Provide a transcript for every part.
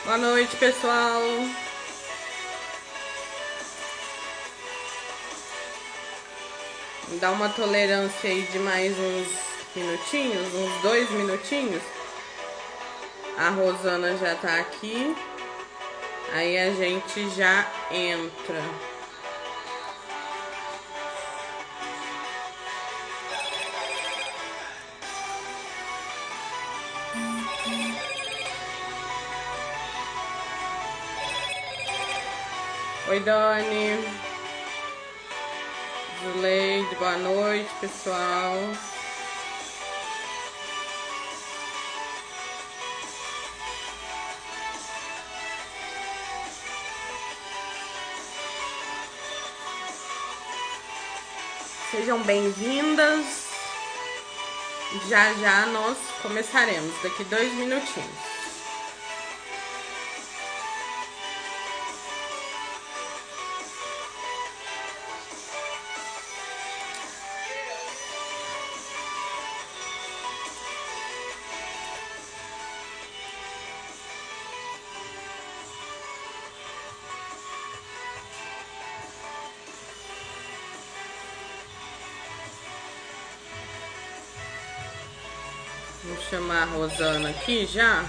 Boa noite, pessoal. Dá uma tolerância aí de mais uns minutinhos, uns 2 minutinhos. A Rosana já tá aqui. Aí a gente já entra. Oi, Dani. Zuleide, boa noite, pessoal. Sejam bem-vindas. Já já nós começaremos, daqui 2 minutinhos. Vou chamar a Rosana aqui já.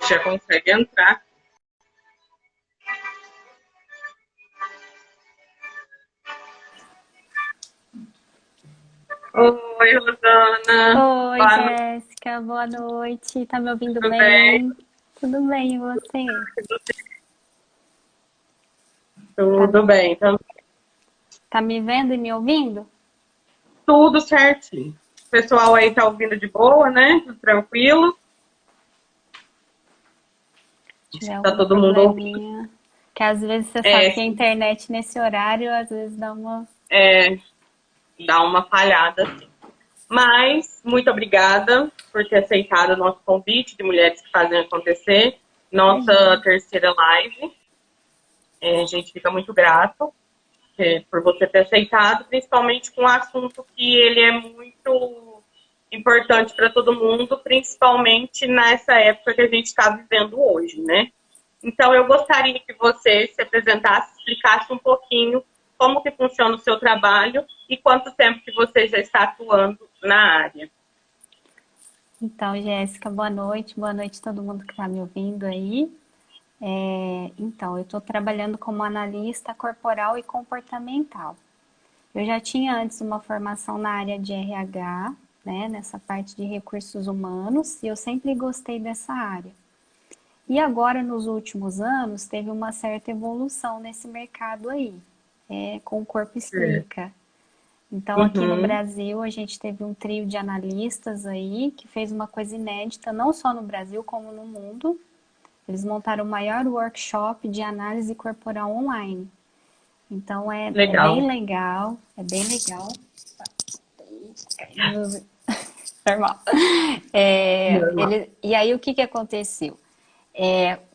Já consegue entrar. Oi, Rosana. Oi, Boa noite, Jéssica, boa noite. Tá me ouvindo tudo bem? bem? Tudo bem, e você? Tá, Tudo bem, então, tá me vendo e me ouvindo? tudo certinho. O pessoal aí tá ouvindo de boa, né? Tudo tranquilo. Se Acho tiver que tá algum todo mundo ouvindo. probleminha, que às vezes você sabe É, que a internet nesse horário às vezes dá uma. é, dá uma falhada, assim. Mas, muito obrigada por ter aceitado o nosso convite de Mulheres que Fazem Acontecer. Nossa Imagina. terceira live. A gente fica muito grato por você ter aceitado, principalmente com um assunto que ele é muito importante para todo mundo, principalmente nessa época que a gente está vivendo hoje, né? Então, eu gostaria que você se apresentasse, explicasse um pouquinho como que funciona o seu trabalho e quanto tempo que você já está atuando na área. Então, Jéssica, boa noite a todo mundo que tá me ouvindo aí. Então, eu estou trabalhando como analista corporal e comportamental. Eu já tinha antes uma formação na área de RH, né, nessa parte de recursos humanos, e eu sempre gostei dessa área. E agora, nos últimos anos, teve uma certa evolução nesse mercado aí, com o Corpo Explica. Então, aqui no Uhum. Brasil, a gente teve um trio de analistas aí que fez uma coisa inédita, não só no Brasil, como no mundo. Eles montaram o maior workshop de análise corporal online. Então, é Legal. bem legal, é bem legal. Normal. E aí, o que aconteceu?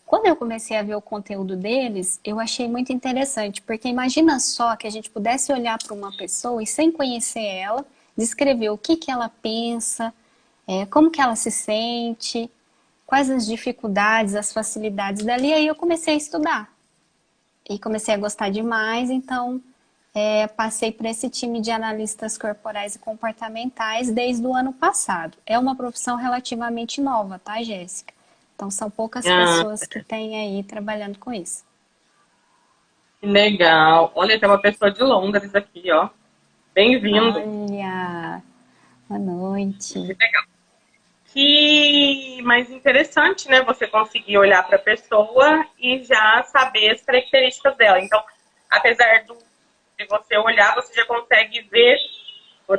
Quando eu comecei a ver o conteúdo deles, eu achei muito interessante, porque imagina só que a gente pudesse olhar para uma pessoa e sem conhecer ela, descrever o que ela pensa, como que ela se sente, quais as dificuldades, as facilidades dali, e aí eu comecei a estudar. E comecei a gostar demais, então passei por esse time de analistas corporais e comportamentais desde o ano passado. É uma profissão relativamente nova, tá, Jéssica? Então são poucas Ah, pessoas que têm aí trabalhando com isso. que legal. Olha, tem uma pessoa de Londres aqui, ó. Bem-vindo. Olha, boa noite. Que mais interessante, né? Você conseguir olhar para a pessoa e já saber as características dela. Então, apesar de você olhar, você já consegue ver,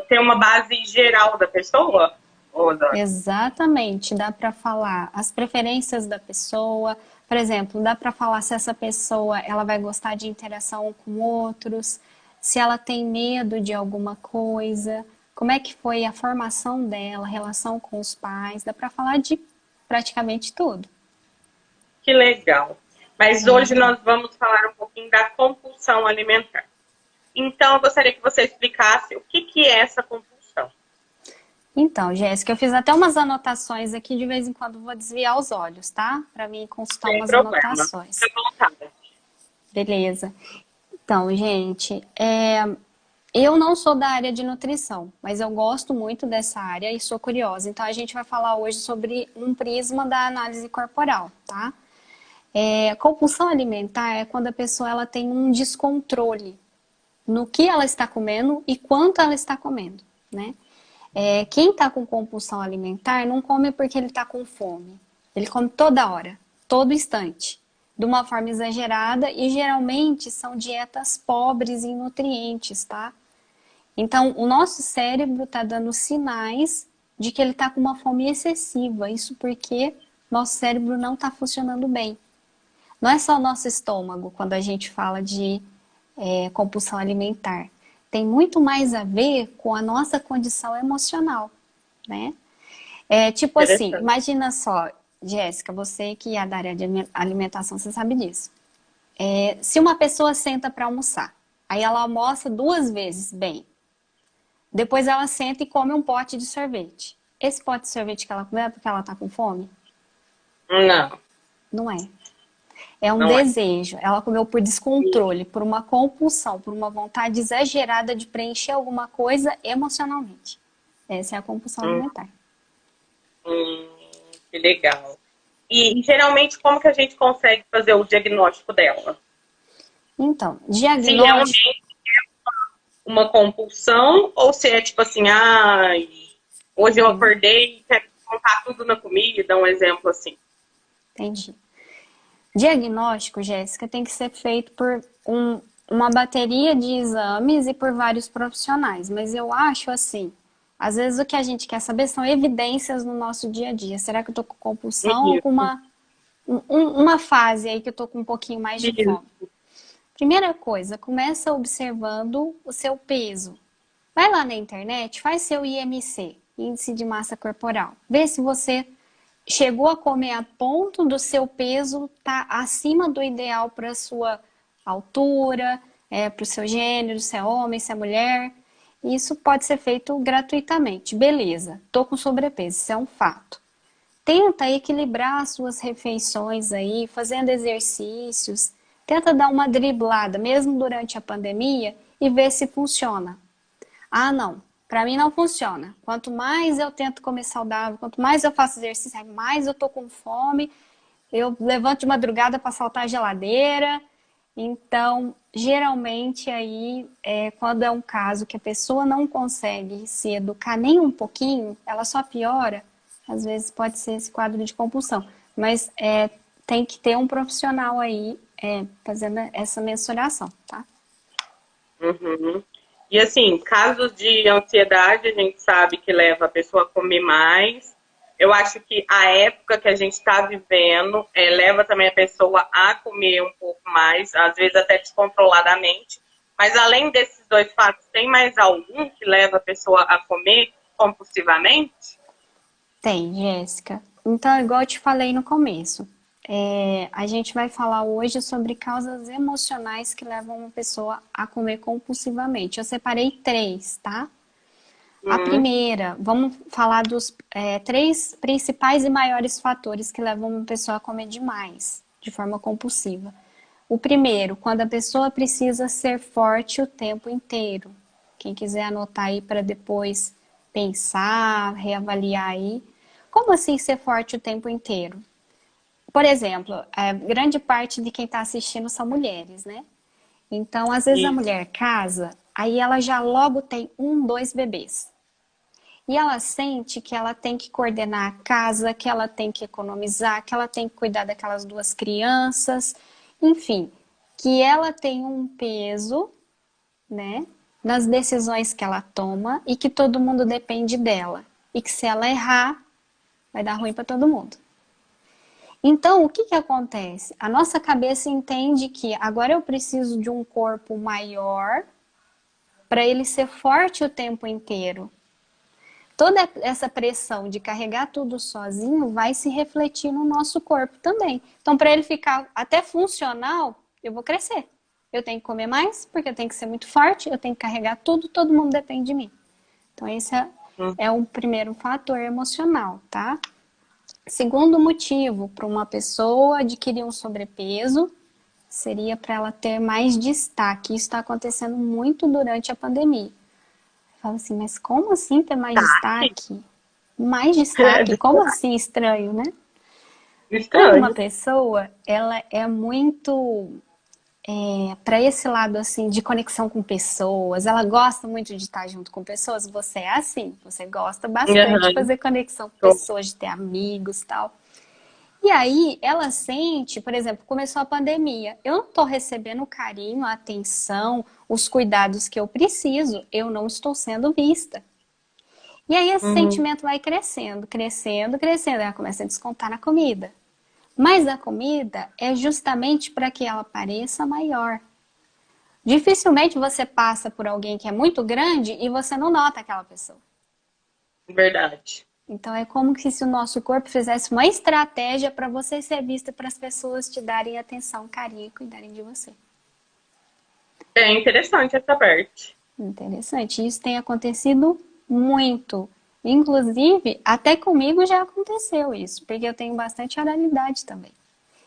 ter uma base geral da pessoa. Ô, Dani. Exatamente, dá para falar as preferências da pessoa, por exemplo, dá para falar se essa pessoa ela vai gostar de interação com outros, se ela tem medo de alguma coisa, como é que foi a formação dela, a relação com os pais, dá para falar de praticamente tudo. Que legal. Mas hoje nós vamos falar um pouquinho da compulsão alimentar. Então, eu gostaria que você explicasse o que é essa compulsão. Então, Jéssica, eu fiz até umas anotações aqui, de vez em quando vou desviar os olhos, tá? Para mim consultar Sem umas problema. anotações. Fique à vontade. Beleza. Então, gente, eu não sou da área de nutrição, mas eu gosto muito dessa área e sou curiosa. Então, a gente vai falar hoje sobre um prisma da análise corporal, tá? Compulsão alimentar é quando a pessoa ela tem um descontrole no que ela está comendo e quanto ela está comendo, né? Quem está com compulsão alimentar não come porque ele está com fome. Ele come toda hora, todo instante, de uma forma exagerada e geralmente são dietas pobres em nutrientes, tá? Então, o nosso cérebro está dando sinais de que ele está com uma fome excessiva. Isso porque nosso cérebro não está funcionando bem. Não é só o nosso estômago quando a gente fala de compulsão alimentar. Tem muito mais a ver com a nossa condição emocional, né? Tipo assim, Interessante. imagina só, Jéssica, você que é da área de alimentação, você sabe disso. Se uma pessoa senta para almoçar, aí ela almoça 2 vezes bem, depois ela senta e come um pote de sorvete. Esse pote de sorvete que ela comeu é porque ela tá com fome? Não, Não é. É um não é. desejo. Ela comeu por descontrole, por uma compulsão, por uma vontade exagerada de preencher alguma coisa emocionalmente. Essa é a compulsão Hum, alimentar. hum, que legal. E geralmente como que a gente consegue fazer o diagnóstico dela? Então, Se diagnóstico. realmente uma compulsão ou se é tipo assim, ai, hoje eu acordei e quero colocar tudo na comida, um exemplo assim. Entendi. Diagnóstico, Jéssica, tem que ser feito por uma bateria de exames e por vários profissionais. Mas eu acho assim, às vezes o que a gente quer saber são evidências no nosso dia a dia. Será que eu tô com compulsão ou com Isso, uma fase aí que eu tô com um pouquinho mais de fome? isso. Primeira coisa, começa observando o seu peso. Vai lá na internet, faz seu IMC, Índice de Massa Corporal. Vê se você chegou a comer a ponto do seu peso tá acima do ideal para a sua altura, para o seu gênero, se é homem, se é mulher. Isso pode ser feito gratuitamente. Beleza, tô com sobrepeso, isso é um fato. Tenta equilibrar as suas refeições aí, fazendo exercícios. Tenta dar uma driblada, mesmo durante a pandemia, e ver se funciona. Ah, não. Para mim não funciona. Quanto mais eu tento comer saudável, quanto mais eu faço exercício, mais eu tô com fome. Eu levanto de madrugada para saltar a geladeira. Então, geralmente aí, quando é um caso que a pessoa não consegue se educar nem um pouquinho, ela só piora. Às vezes pode ser esse quadro de compulsão. Mas tem que ter um profissional aí fazendo essa mensuração, tá? Uhum. E assim, casos de ansiedade, a gente sabe que leva a pessoa a comer mais. Eu acho que a época que a gente está vivendo leva também a pessoa a comer um pouco mais, às vezes até descontroladamente. Mas além desses dois fatos, tem mais algum que leva a pessoa a comer compulsivamente? Tem, Jéssica. Então, igual eu te falei no começo, a gente vai falar hoje sobre causas emocionais que levam uma pessoa a comer compulsivamente. Eu separei 3, tá? A Hum, primeira, vamos falar dos 3 principais e maiores fatores que levam uma pessoa a comer demais, de forma compulsiva. O primeiro, quando a pessoa precisa ser forte o tempo inteiro. Quem quiser anotar aí para depois pensar, reavaliar aí. Como assim ser forte o tempo inteiro? Por exemplo, grande parte de quem está assistindo são mulheres, né? Então, às vezes a isso. mulher casa, aí ela já logo tem 2 bebês. E ela sente que ela tem que coordenar a casa, que ela tem que economizar, que ela tem que cuidar daquelas 2 crianças, enfim, que ela tem um peso, né, nas decisões que ela toma e que todo mundo depende dela. e que se ela errar, vai dar ruim para todo mundo. Então, o que que acontece? A nossa cabeça entende que agora eu preciso de um corpo maior para ele ser forte o tempo inteiro. Toda essa pressão de carregar tudo sozinho vai se refletir no nosso corpo também. Então, para ele ficar até funcional, eu vou crescer. Eu tenho que comer mais, porque eu tenho que ser muito forte, eu tenho que carregar tudo, todo mundo depende de mim. Então, esse é o primeiro fator emocional, tá? Segundo motivo para uma pessoa adquirir um sobrepeso seria para ela ter mais destaque. Isso está acontecendo muito durante a pandemia. Fala assim, mas como assim ter mais destaque? Mais destaque? Como assim estranho, né? Quando uma Estranho. pessoa, ela é muito para esse lado assim de conexão com pessoas, ela gosta muito de estar junto com pessoas, você é assim, você gosta bastante de Aham. fazer conexão com pessoas, de ter amigos e tal. E aí ela sente, por exemplo, começou a pandemia, eu não estou recebendo o carinho, a atenção, os cuidados que eu preciso, eu não estou sendo vista. E aí esse Uhum. sentimento vai crescendo, crescendo, crescendo, ela começa a descontar na comida. Mas a comida é justamente para que ela pareça maior. Dificilmente você passa por alguém que é muito grande e você não nota aquela pessoa. Verdade. Então é como se o nosso corpo fizesse uma estratégia para você ser vista, para as pessoas te darem atenção, carinho e cuidarem de você. É interessante essa parte. Interessante. Isso tem acontecido muito. Inclusive, até comigo já aconteceu isso, porque eu tenho bastante oralidade também.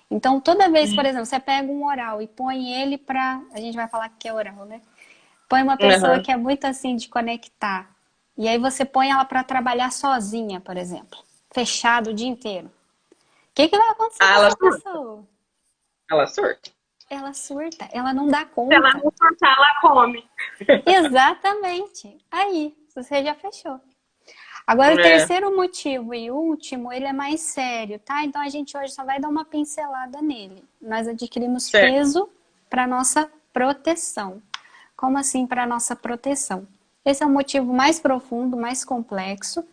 Então, toda vez, por exemplo, você pega um oral e põe ele pra. A gente vai falar que é oral, né? Põe uma pessoa Aham. que é muito assim de conectar. E aí você põe ela pra trabalhar sozinha, por exemplo. Fechado o dia inteiro. O que que vai acontecer Ah, com ela essa surta. pessoa? Ela surta. Ela surta, ela não dá Se ela conta. não surtar, ela come. Exatamente. Aí, você já fechou. Agora, o É, terceiro motivo e último, ele é mais sério, tá? Então, a gente hoje só vai dar uma pincelada nele. Nós adquirimos certo. peso para nossa proteção. Como assim para nossa proteção? Esse é o motivo mais profundo, mais complexo.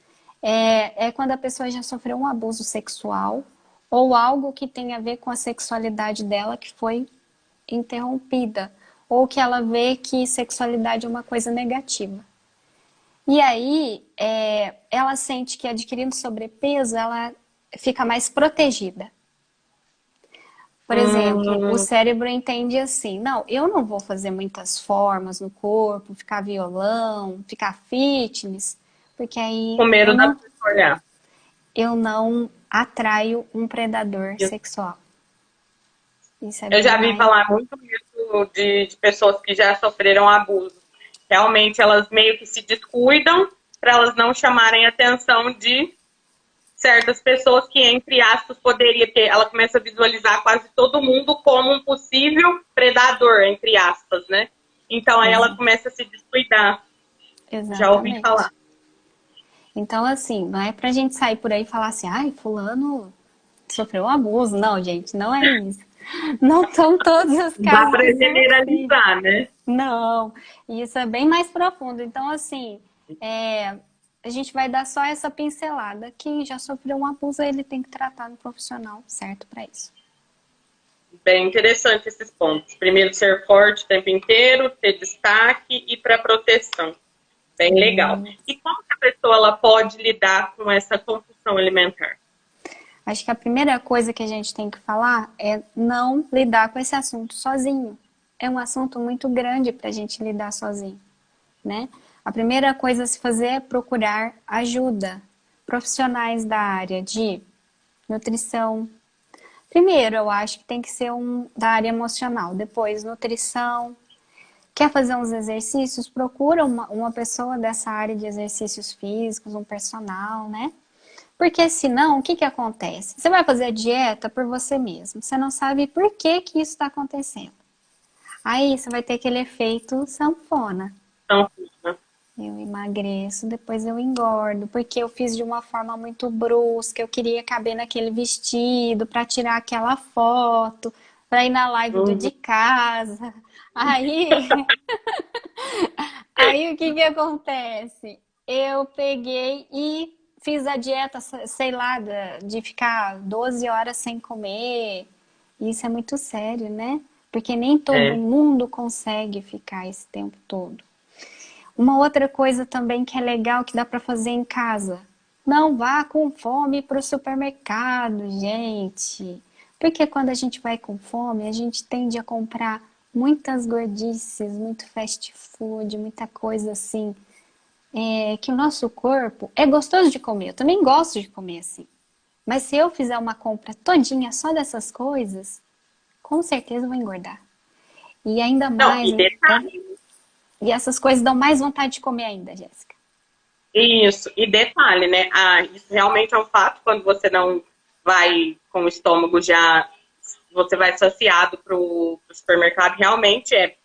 É quando a pessoa já sofreu um abuso sexual ou algo que tem a ver com a sexualidade dela que foi interrompida. Ou que ela vê que sexualidade é uma coisa negativa. E aí, ela sente que adquirindo sobrepeso, ela fica mais protegida. Por exemplo, o Hum, cérebro entende assim, não, eu não vou fazer muitas formas no corpo, ficar violão, ficar fitness, porque com aí eu medo da não, pessoa olhar. eu não atraio um predador sexual. Isso é Eu bem já vi mais... falar muito isso de pessoas que já sofreram abuso. Realmente, elas meio que se descuidam para elas não chamarem a atenção de certas pessoas que, entre aspas, poderia ter. Ela começa a visualizar quase todo mundo como um possível predador, entre aspas, né? Então, aí ela começa a se descuidar. Já ouvi Exatamente. falar. Então, assim, não é pra gente sair por aí e falar assim, ai, fulano sofreu um abuso. Não, gente, não é isso. Não são todos os Dá casos para que são assim. generalizar, né? Não, isso é bem mais profundo. Então, assim, a gente vai dar só essa pincelada. Quem já sofreu um abuso, ele tem que tratar no profissional certo para isso. Bem interessante esses pontos. Primeiro, ser forte o tempo inteiro, ter destaque e para proteção. Bem legal. E como que a pessoa ela pode lidar com essa compulsão alimentar? Acho que a primeira coisa que a gente tem que falar é não lidar com esse assunto sozinho. É um assunto muito grande para a gente lidar sozinho, né? A primeira coisa a se fazer é procurar ajuda. Profissionais da área de nutrição. Primeiro, eu acho que tem que ser da área emocional. Depois, nutrição. Quer fazer uns exercícios? Procura uma pessoa dessa área de exercícios físicos, um personal, né? Porque senão, o que que acontece? Você vai fazer a dieta por você mesmo. Você não sabe por que que isso está acontecendo. Aí você vai ter aquele efeito sanfona. Então, Eu emagreço, depois eu engordo, porque eu fiz de uma forma muito brusca, eu queria caber naquele vestido para tirar aquela foto, para ir na live do de casa. Aí, aí o que que acontece? Eu peguei e fiz a dieta, sei lá, de ficar 12 horas sem comer. Isso é muito sério, né? Porque nem todo É, mundo consegue ficar esse tempo todo. Uma outra coisa também que é legal que dá para fazer em casa. Não vá com fome para o supermercado, gente. Porque quando a gente vai com fome, a gente tende a comprar muitas gordices, muito fast food, muita coisa assim, que o nosso corpo é gostoso de comer. Eu também gosto de comer assim. Mas se eu fizer uma compra todinha só dessas coisas, com certeza eu vou engordar. E ainda não, mais, e detalhe, e essas coisas dão mais vontade de comer ainda, Jéssica. isso, e detalhe, né? Isso realmente é um fato, quando você não vai com o estômago já, você vai saciado pro supermercado, realmente é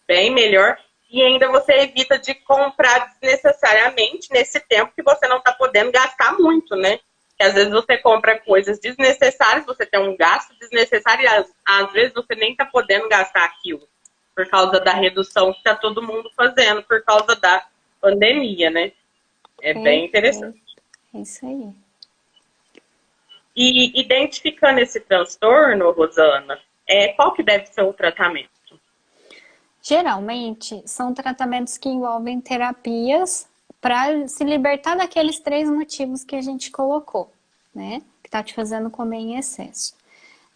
bem melhor. E ainda você evita de comprar desnecessariamente nesse tempo que você não está podendo gastar muito, né? Porque às vezes você compra coisas desnecessárias, você tem um gasto desnecessário e às vezes você nem está podendo gastar aquilo por causa da redução que está todo mundo fazendo por causa da pandemia, né? É bem interessante. Perfeito. É isso aí. E identificando esse transtorno, Rosana, qual que deve ser o tratamento? Geralmente, são tratamentos que envolvem terapias para se libertar daqueles 3 motivos que a gente colocou, né? Que tá te fazendo comer em excesso.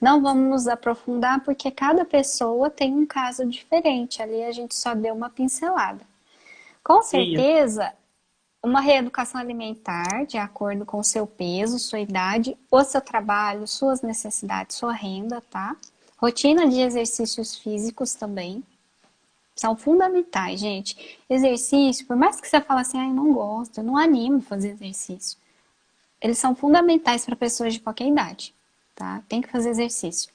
Não vamos nos aprofundar porque cada pessoa tem um caso diferente. Ali a gente só deu uma pincelada. Com Isso. certeza, uma reeducação alimentar de acordo com o seu peso, sua idade, o seu trabalho, suas necessidades, sua renda, tá? Rotina de exercícios físicos também são fundamentais, gente. Exercício, por mais que você fale assim, eu não gosto, eu não animo fazer exercício. Eles são fundamentais para pessoas de qualquer idade, tá? Tem que fazer exercício.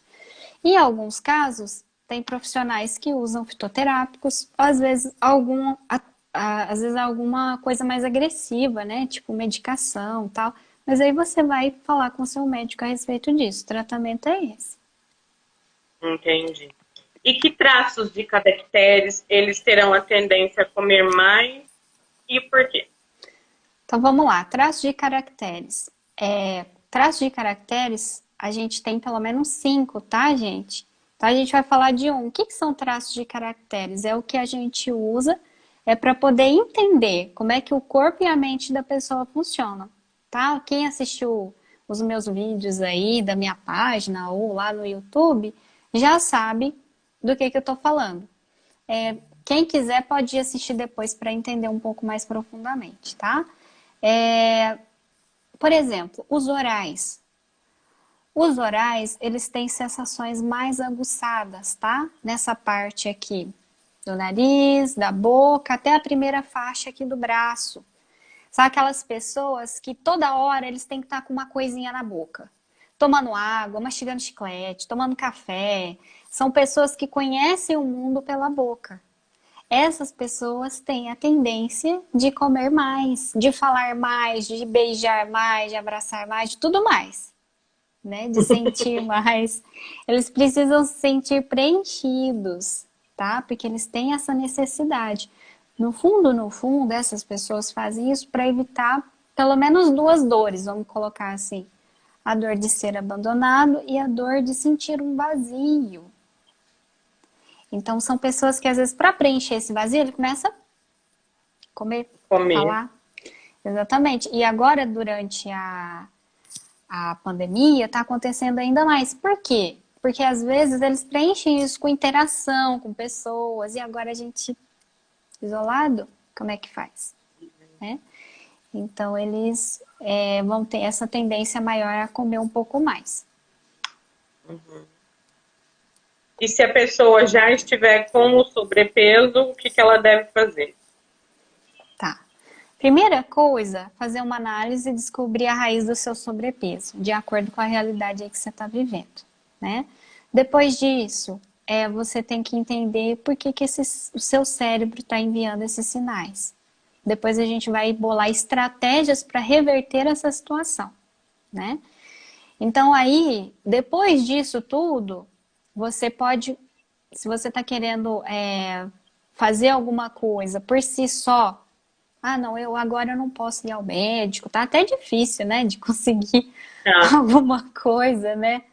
Em alguns casos, tem profissionais que usam fitoterápicos, às vezes alguma coisa mais agressiva, né? Tipo medicação, tal. Mas aí você vai falar com o seu médico a respeito disso. O tratamento é esse. Entendi. E que traços de caracteres eles terão a tendência a comer mais e por quê? Então vamos lá, traços de caracteres. Traços de caracteres, a gente tem pelo menos 5, tá, gente? Então a gente vai falar de um. O que são traços de caracteres? É o que a gente usa para poder entender como é que o corpo e a mente da pessoa funcionam, tá? Quem assistiu os meus vídeos aí da minha página ou lá no YouTube já sabe do que eu tô falando. Quem quiser pode assistir depois para entender um pouco mais profundamente, tá? Por exemplo, os orais. Os orais, eles têm sensações mais aguçadas, tá? Nessa parte aqui do nariz, da boca, até a primeira faixa aqui do braço. São aquelas pessoas que toda hora eles têm que estar com uma coisinha na boca. Tomando água, mastigando chiclete, tomando café. São pessoas que conhecem o mundo pela boca. Essas pessoas têm a tendência de comer mais, de falar mais, de beijar mais, de abraçar mais, de tudo mais, né? De sentir mais. Eles precisam se sentir preenchidos, tá? Porque eles têm essa necessidade. No fundo, essas pessoas fazem isso para evitar pelo menos 2 dores, vamos colocar assim. A dor de ser abandonado e a dor de sentir um vazio. Então, são pessoas que, às vezes, para preencher esse vazio, ele começa a comer, Comer. falar. Exatamente. E agora, durante a pandemia, está acontecendo ainda mais. Por quê? Porque, às vezes, eles preenchem isso com interação com pessoas. E agora a gente, isolado, como é que faz? Né? Então, eles vão ter essa tendência maior a comer um pouco mais. E se a pessoa já estiver com o sobrepeso, o que ela deve fazer? Tá. Primeira coisa, fazer uma análise e descobrir a raiz do seu sobrepeso, de acordo com a realidade aí que você está vivendo, né? Depois disso, você tem que entender por que o seu cérebro está enviando esses sinais. Depois a gente vai bolar estratégias para reverter essa situação, né? Então aí, depois disso tudo, você pode, se você está querendo fazer alguma coisa por si só, Ah, não, agora eu não posso ir ao médico. Tá até difícil, né, de conseguir Ah, alguma coisa, né,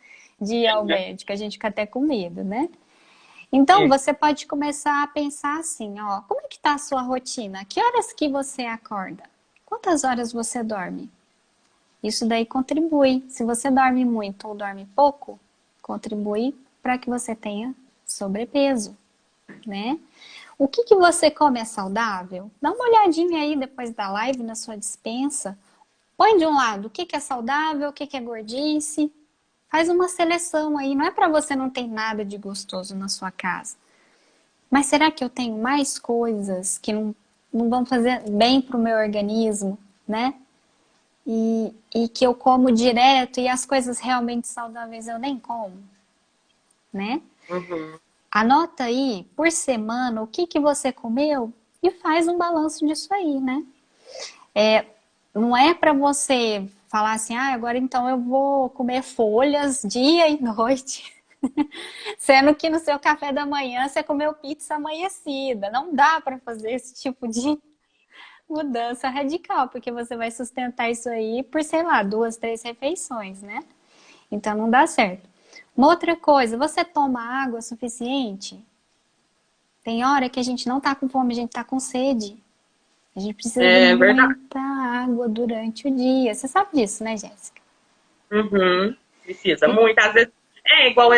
de ir ao né? médico. A gente fica até com medo, né? Então, Isso. você pode começar a pensar assim, ó, como é que tá a sua rotina? Que horas que você acorda? Quantas horas você dorme? Isso daí contribui. Se você dorme muito ou dorme pouco, contribui para que você tenha sobrepeso, né? O que que você come é saudável? Dá uma olhadinha aí depois da live na sua despensa. Põe de um lado o que que é saudável, o que que é gordice. Faz uma seleção aí. Não é para você não ter nada de gostoso na sua casa. Mas será que eu tenho mais coisas que não vão fazer bem para o meu organismo, né? E que eu como direto e as coisas realmente saudáveis eu nem como, né? Uhum. Anota aí por semana o que que você comeu e faz um balanço disso aí, né? Não é para você falar assim, ah, agora então eu vou comer folhas dia e noite, sendo que no seu café da manhã você comeu pizza amanhecida. Não dá para fazer esse tipo de mudança radical, porque você vai sustentar isso aí por, sei lá, 2, 3 refeições, né? Então não dá certo. Uma outra coisa, você toma água suficiente? Tem hora que a gente não tá com fome, a gente tá com sede. A gente precisa de É verdade. muita água durante o dia. Você sabe disso, né, Jéssica? Uhum. Precisa E- muito. Às vezes, igual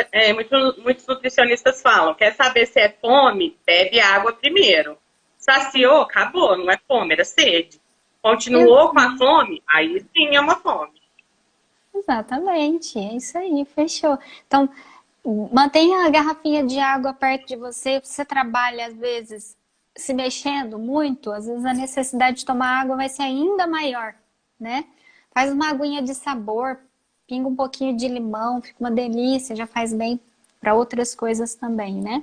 muitos nutricionistas falam, quer saber se é fome? Bebe água primeiro. Saciou? Acabou, não é fome, era sede. Continuou com a Exato. fome? Aí sim é uma fome. Exatamente, é isso aí, fechou. Então, mantenha a garrafinha de água perto de você. Você trabalha, às vezes, se mexendo muito, às vezes a necessidade de tomar água vai ser ainda maior, né? Faz uma aguinha de sabor, pinga um pouquinho de limão, fica uma delícia, já faz bem para outras coisas também, né?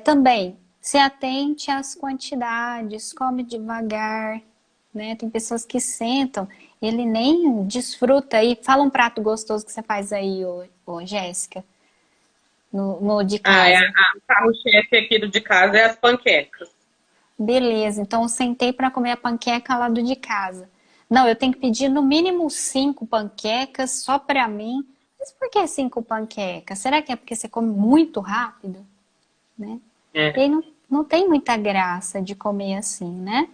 Também, se atente às quantidades, come devagar, né? Tem pessoas que sentam, ele nem desfruta aí. Fala um prato gostoso que você faz aí, ô Jéssica, no de casa. O carro-chefe aqui do de casa é as panquecas. Beleza, então eu sentei para comer a panqueca lá do de casa. Não, eu tenho que pedir no mínimo 5 panquecas só para mim. Mas por que 5 panquecas? Será que é porque você come muito rápido, né? E É. aí não tem muita graça de comer assim, né?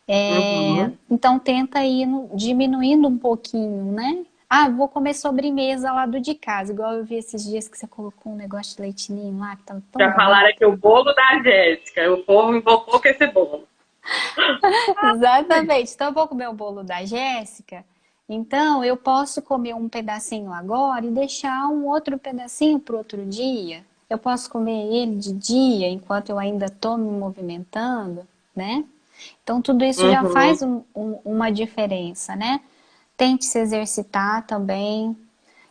Uhum. Então tenta ir diminuindo um pouquinho, né? Ah, vou comer sobremesa lá do de casa, igual eu vi esses dias que você colocou um negócio de leite ninho lá, que tava tão Já falaram bonito. aqui o bolo da Jéssica. O povo invocou com esse bolo. Exatamente. Então eu vou comer o bolo da Jéssica. Então eu posso comer um pedacinho agora e deixar um outro pedacinho para outro dia. Eu posso comer ele de dia enquanto eu ainda estou me movimentando, né? Então tudo isso já Uhum. faz uma diferença, né? Tente se exercitar também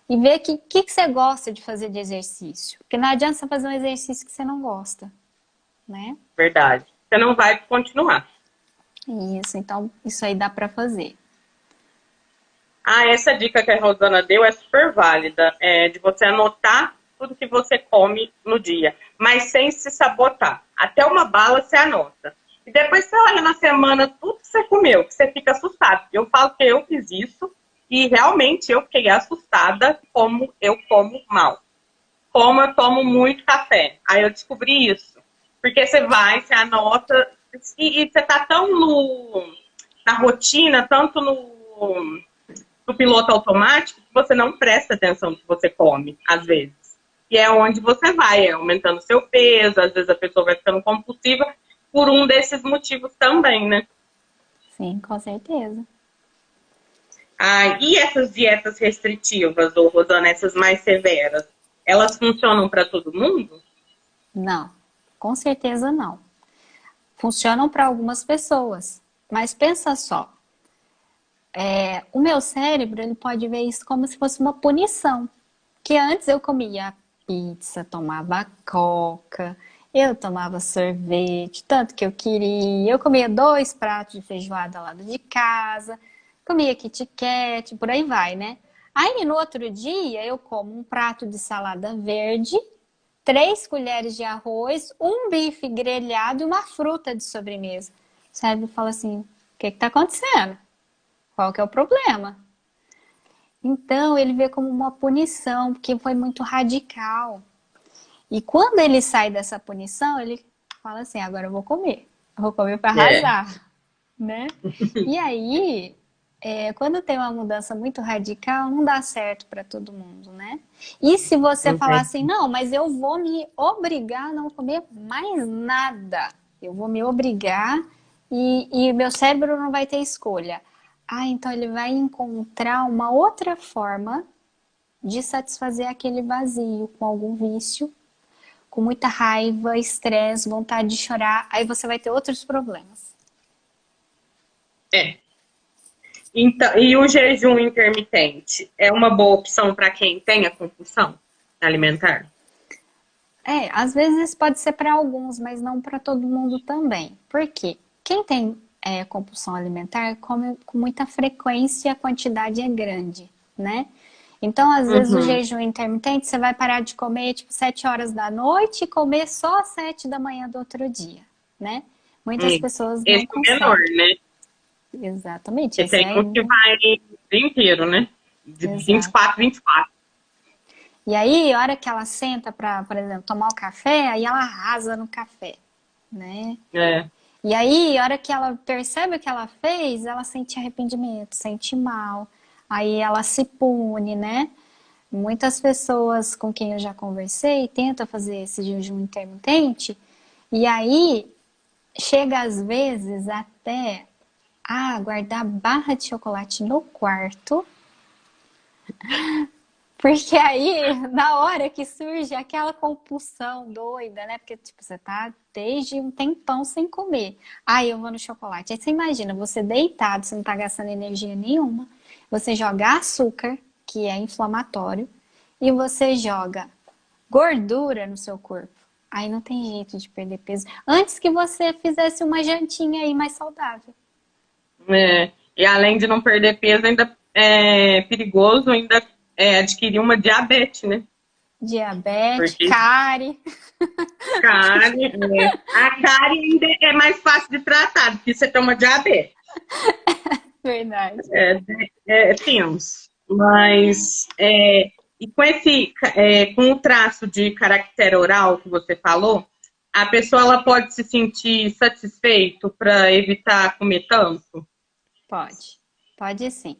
e ver que você gosta de fazer de exercício. Porque não adianta você fazer um exercício que você não gosta, né? Verdade. Você não vai continuar. Isso, então isso aí dá para fazer. Ah, essa dica que a Rosana deu é super válida, de você anotar tudo que você come no dia, mas sem se sabotar. Até uma bala você anota. E depois você olha na semana tudo que você comeu, que você fica assustado. Eu falo que eu fiz isso e realmente eu fiquei assustada como eu como mal. Como eu tomo muito café. Aí eu descobri isso. Porque você vai, você anota, e você tá tão na rotina, tanto no piloto automático, que você não presta atenção no que você come, às vezes. E é onde você vai, aumentando seu peso, às vezes a pessoa vai ficando compulsiva por um desses motivos também, né? Sim, com certeza. Ah, e essas dietas restritivas, ou Rosana, essas mais severas, elas funcionam para todo mundo? Não, com certeza não. Funcionam para algumas pessoas, mas pensa só, o meu cérebro ele pode ver isso como se fosse uma punição. Que antes eu comia pizza, tomava coca, eu tomava sorvete, tanto que eu queria. Eu comia 2 pratos de feijoada lá de casa, comia Kit Kat, por aí vai, né? Aí no outro dia eu como um prato de salada verde, 3 colheres de arroz, um bife grelhado e uma fruta de sobremesa. cérebro fala assim, o que está acontecendo? Qual que é o problema? Então, ele vê como uma punição, porque foi muito radical. E quando ele sai dessa punição, ele fala assim, agora eu vou comer. Eu vou comer para É. arrasar, né? E aí, quando tem uma mudança muito radical, não dá certo para todo mundo, né? E se você falar Entendi. assim, não, mas eu vou me obrigar a não comer mais nada. Eu vou me obrigar e meu cérebro não vai ter escolha. Ah, então ele vai encontrar uma outra forma de satisfazer aquele vazio com algum vício, com muita raiva, estresse, vontade de chorar. Aí você vai ter outros problemas. É. Então, e o jejum intermitente é uma boa opção para quem tem a compulsão alimentar? Às vezes pode ser para alguns, mas não para todo mundo também. Por quê? Quem tem compulsão alimentar come com muita frequência e a quantidade é grande, né? Então, às vezes, o Uhum. jejum intermitente, você vai parar de comer, tipo, 7 horas da noite e comer só às 7 da manhã do outro dia, né? Muitas pessoas Esse não é o menor, conseguem. né? Exatamente, Porque esse tem é... um que vai o dia inteiro, né? De Exato. 24, 24. E aí, a hora que ela senta para, por exemplo, tomar o café, aí ela arrasa no café, né? É. E aí, a hora que ela percebe o que ela fez, ela sente arrependimento, sente mal. Aí ela se pune, né? Muitas pessoas com quem eu já conversei tentam fazer esse jejum intermitente e aí chega às vezes até a guardar barra de chocolate no quarto, porque aí na hora que surge aquela compulsão doida, né? Porque tipo, você tá desde um tempão sem comer. Aí eu vou no chocolate. Aí você imagina, você deitado, você não tá gastando energia nenhuma, você joga açúcar, que é inflamatório, e você joga gordura no seu corpo. Aí não tem jeito de perder peso. Antes que você fizesse uma jantinha aí mais saudável. É. E além de não perder peso, ainda é perigoso ainda adquirir uma diabetes, né? Diabetes, Porque cárie. cárie, a cárie ainda é mais fácil de tratar do que você toma diabetes. Verdade. É tenso. Mas e com com o traço de caractere oral que você falou, a pessoa ela pode se sentir satisfeito para evitar comer tanto? Pode. Pode sim.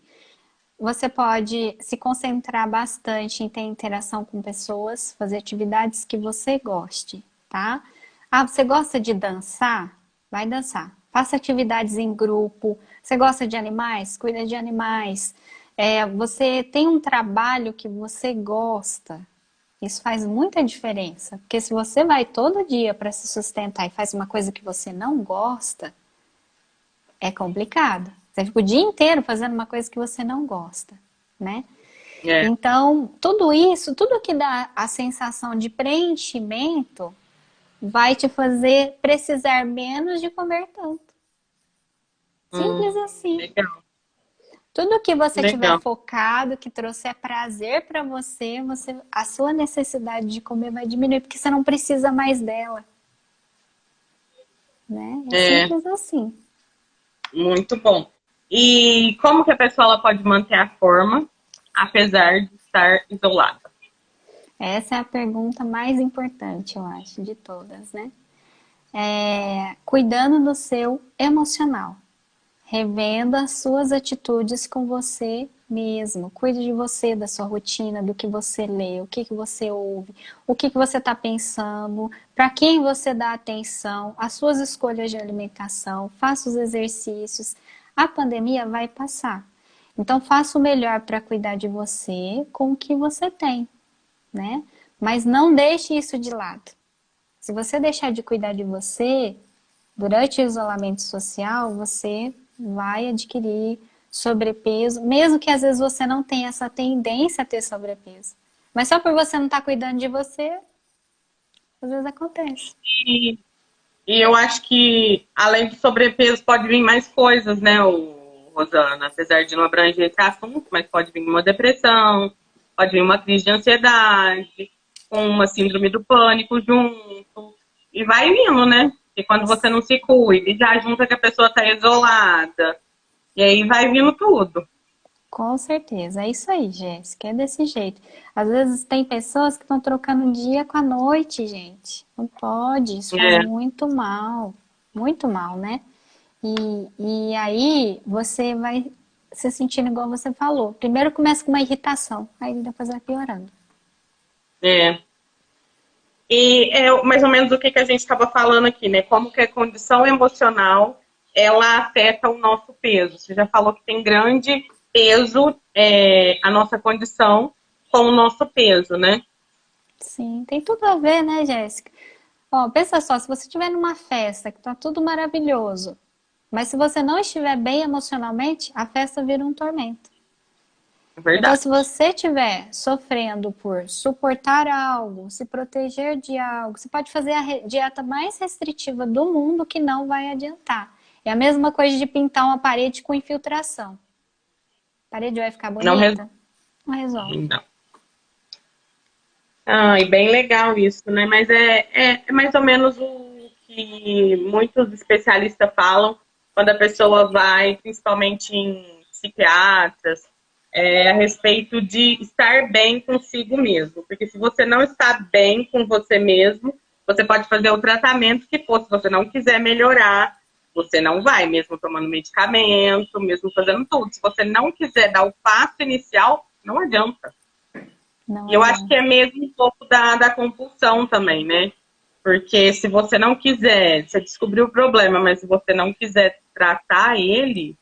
Você pode se concentrar bastante em ter interação com pessoas, fazer atividades que você goste, tá? Ah, você gosta de dançar? Vai dançar. Faça atividades em grupo. Você gosta de animais? Cuida de animais. Você tem um trabalho que você gosta. Isso faz muita diferença. Porque se você vai todo dia para se sustentar e faz uma coisa que você não gosta, é complicado. Você fica o dia inteiro fazendo uma coisa que você não gosta, né? É. Então, tudo isso, tudo que dá a sensação de preenchimento, vai te fazer precisar menos de comer tanto. Simples assim. Legal, Tudo que você tiver legal. focado, que trouxer prazer para você, a sua necessidade de comer vai diminuir, porque você não precisa mais dela, né? É É, simples assim. muito bom. E como que a pessoa ela pode manter a forma, apesar de estar isolada? Essa é a pergunta mais importante, eu acho, de todas, né? Cuidando do seu emocional, revendo as suas atitudes com você mesmo. Cuide de você, da sua rotina, do que você lê, o que você ouve, o que você está pensando, para quem você dá atenção, as suas escolhas de alimentação, faça os exercícios. A pandemia vai passar. Então, faça o melhor para cuidar de você com o que você tem, né? Mas não deixe isso de lado. Se você deixar de cuidar de você, durante o isolamento social, você vai adquirir sobrepeso, mesmo que às vezes você não tenha essa tendência a ter sobrepeso. Mas só por você não estar cuidando de você, às vezes acontece. E, e eu acho que, além do sobrepeso, pode vir mais coisas, né, Rosana? Apesar de não abranger esse assunto, mas pode vir uma depressão, pode vir uma crise de ansiedade, com uma síndrome do pânico junto. E vai vindo, né? Porque quando você não se cuida e já junta que a pessoa tá isolada, e aí vai vindo tudo. Com certeza, é isso aí, Jéssica, é desse jeito. Às vezes tem pessoas que estão trocando o dia com a noite, gente. Não pode, isso faz É, muito mal, né? E aí você vai se sentindo igual você falou. Primeiro começa com uma irritação, aí depois vai piorando. é. E é mais ou menos o que a gente estava falando aqui, né? Como que a condição emocional ela afeta o nosso peso. Você já falou que tem grande peso a nossa condição com o nosso peso, né? Sim, tem tudo a ver, né, Jéssica? Ó, pensa só, se você estiver numa festa que tá tudo maravilhoso, mas se você não estiver bem emocionalmente, a festa vira um tormento. É Então, verdade. se você estiver sofrendo por suportar algo, se proteger de algo, você pode fazer a dieta mais restritiva do mundo que não vai adiantar. É a mesma coisa de pintar uma parede com infiltração. A parede vai ficar Não bonita? resolve, Não resolve. não. Ah, e bem legal isso, né? Mas é mais ou menos o que muitos especialistas falam quando a pessoa vai, principalmente em psiquiatras, a respeito de estar bem consigo mesmo. Porque se você não está bem com você mesmo, você pode fazer o tratamento que for. Se você não quiser melhorar, você não vai, mesmo tomando medicamento, mesmo fazendo tudo. Se você não quiser dar o passo inicial, não adianta. Não E eu acho que adianta. é mesmo um pouco da compulsão também, né? Porque se você não quiser, você descobriu o problema, mas se você não quiser tratar ele,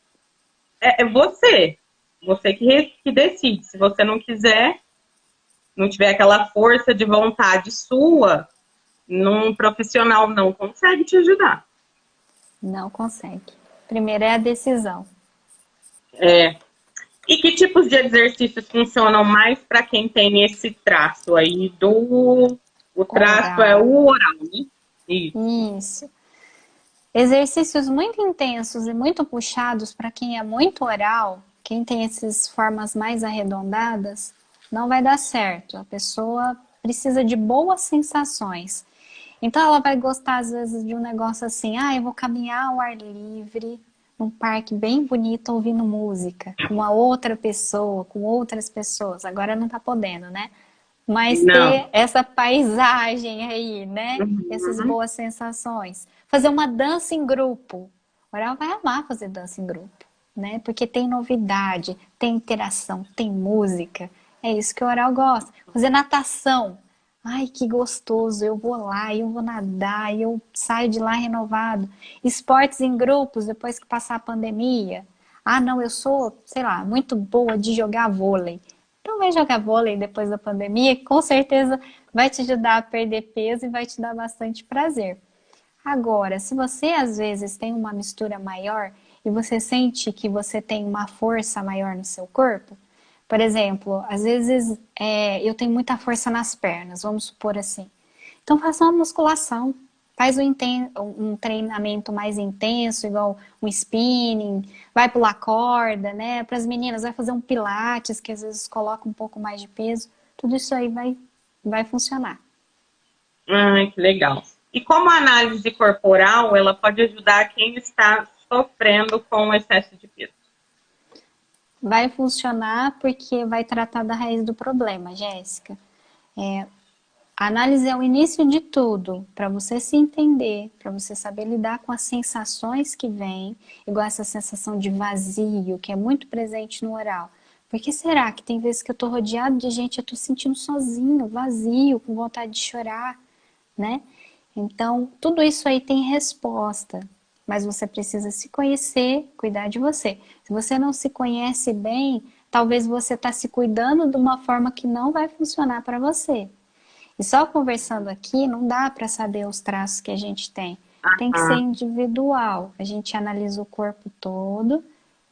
é você. Você que decide. Se você não quiser, não tiver aquela força de vontade sua, num profissional não consegue te ajudar. Não consegue. Primeiro é a decisão. É. E que tipos de exercícios funcionam mais para quem tem esse traço aí do. O traço é Oral. o oral, né? Isso. Isso. Exercícios muito intensos e muito puxados para quem é muito oral, quem tem essas formas mais arredondadas, não vai dar certo. A pessoa precisa de boas sensações. Então ela vai gostar às vezes de um negócio assim, ah, eu vou caminhar ao ar livre, num parque bem bonito ouvindo música, com uma outra pessoa, com outras pessoas. Agora não tá podendo, né? Mas Não. ter essa paisagem aí, né? Essas Uhum. boas sensações. Fazer uma dança em grupo. O Oral vai amar fazer dança em grupo, né? Porque tem novidade, tem interação, tem música. É isso que o Oral gosta. Fazer natação. Ai, que gostoso, eu vou lá, eu vou nadar, eu saio de lá renovado. Esportes em grupos, depois que passar a pandemia. Ah, não, eu sou, sei lá, muito boa de jogar vôlei. Então vai jogar vôlei depois da pandemia, que com certeza vai te ajudar a perder peso e vai te dar bastante prazer. Agora, se você às vezes tem uma mistura maior e você sente que você tem uma força maior no seu corpo, por exemplo, às vezes eu tenho muita força nas pernas, vamos supor assim. Então faça uma musculação, faz um treinamento mais intenso, igual um spinning, vai pular corda, né? Para as meninas, vai fazer um pilates, que às vezes coloca um pouco mais de peso. Tudo isso aí vai funcionar. Ai, que legal. E como a análise corporal, ela pode ajudar quem está sofrendo com excesso de peso? Vai funcionar porque vai tratar da raiz do problema, Jéssica. A análise é o início de tudo, para você se entender, para você saber lidar com as sensações que vêm, igual essa sensação de vazio, que é muito presente no oral. Por que será que tem vezes que eu tô rodeado de gente, eu tô sentindo sozinho, vazio, com vontade de chorar, né? Então, tudo isso aí tem resposta, mas você precisa se conhecer, cuidar de você. Se você não se conhece bem, talvez você está se cuidando de uma forma que não vai funcionar para você. E só conversando aqui não dá para saber os traços que a gente tem. Tem que ser Ah, individual. A gente analisa o corpo todo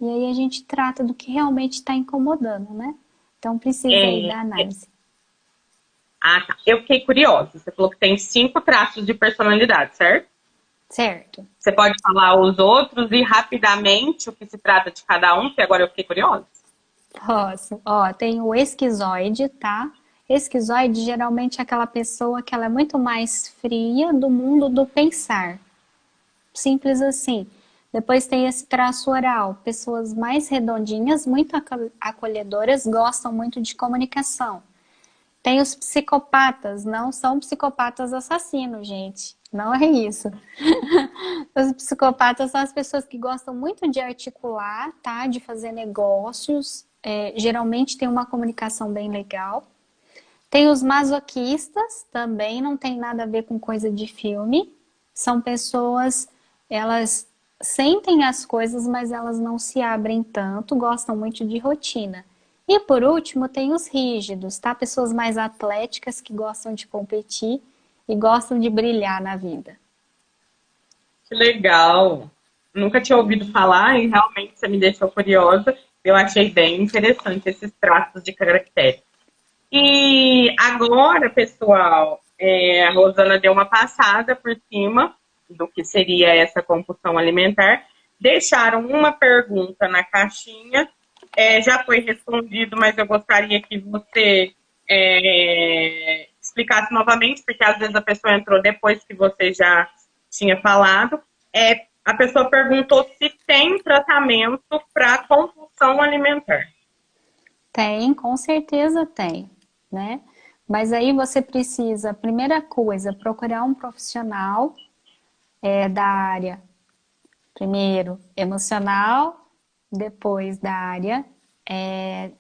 e aí a gente trata do que realmente está incomodando, né? Então precisa aí é, da análise. tá. Eu fiquei curiosa. Você falou que tem 5 traços de personalidade, certo? Certo. Você pode falar os outros e rapidamente o que se trata de cada um, que agora eu fiquei curiosa. Posso. Ó, tem o esquizoide, tá? Esquizoide geralmente é aquela pessoa que ela é muito mais fria do mundo do pensar. simples assim. Depois tem esse traço oral, pessoas mais redondinhas, muito acolhedoras, gostam muito de comunicação. Tem os psicopatas, não são psicopatas assassinos, gente. Não é isso. Os psicopatas são as pessoas que gostam muito de articular, tá? De fazer negócios. Geralmente tem uma comunicação bem legal. Tem os masoquistas, também não tem nada a ver com coisa de filme. São pessoas, elas sentem as coisas, mas elas não se abrem tanto, gostam muito de rotina. E por último, tem os rígidos, tá? Pessoas mais atléticas que gostam de competir e gostam de brilhar na vida. Que legal. Nunca tinha ouvido falar e realmente você me deixou curiosa. Eu achei bem interessante esses traços de caractere. E agora, pessoal, a Rosana deu uma passada por cima do que seria essa compulsão alimentar. Deixaram uma pergunta na caixinha. Já foi respondido, mas eu gostaria que você explicasse novamente, porque às vezes a pessoa entrou depois que você já tinha falado. A pessoa perguntou se tem tratamento para compulsão alimentar. Tem, com certeza tem, né? Mas aí você precisa, primeira coisa, procurar um profissional da área, primeiro emocional, depois da área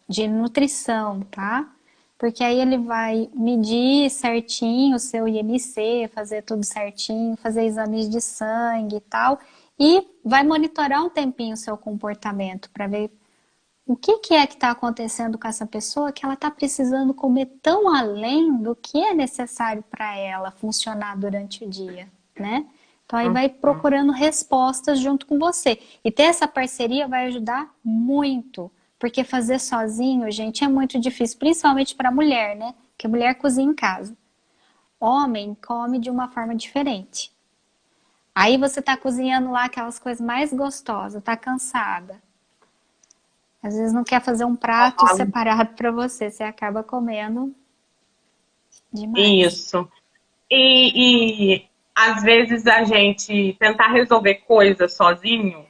de nutrição, tá? Porque aí ele vai medir certinho o seu IMC, fazer tudo certinho, fazer exames de sangue e tal, e vai monitorar um tempinho o seu comportamento para ver o que é que está acontecendo com essa pessoa que ela está precisando comer tão além do que é necessário para ela funcionar durante o dia, né? Então aí vai procurando respostas junto com você. E ter essa parceria vai ajudar muito. Porque fazer sozinho, gente, é muito difícil. Principalmente para mulher, né? Porque mulher cozinha em casa. Homem come de uma forma diferente. Aí você tá cozinhando lá aquelas coisas mais gostosas, tá cansada. Às vezes não quer fazer um prato separado para você. Você acaba comendo demais. Isso. E às vezes a gente tentar resolver coisas sozinho,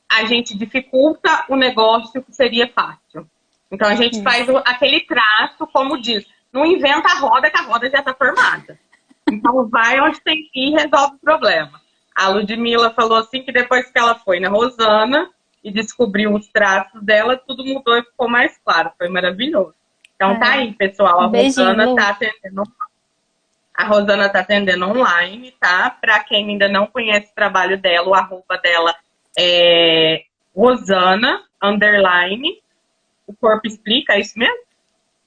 a gente dificulta o negócio que seria fácil. Então a gente faz aquele traço, como diz, não inventa a roda que a roda já está formada. Então vai onde tem que ir e resolve o problema. A Ludmilla falou assim que depois que ela foi na Rosana e descobriu os traços dela, tudo mudou e ficou mais claro. Foi maravilhoso. Então tá aí, pessoal. A Rosana tá atendendo. A Rosana tá atendendo online, tá? Para quem ainda não conhece o trabalho dela, o arroba dela é Rosana, _ o corpo explica, é isso mesmo?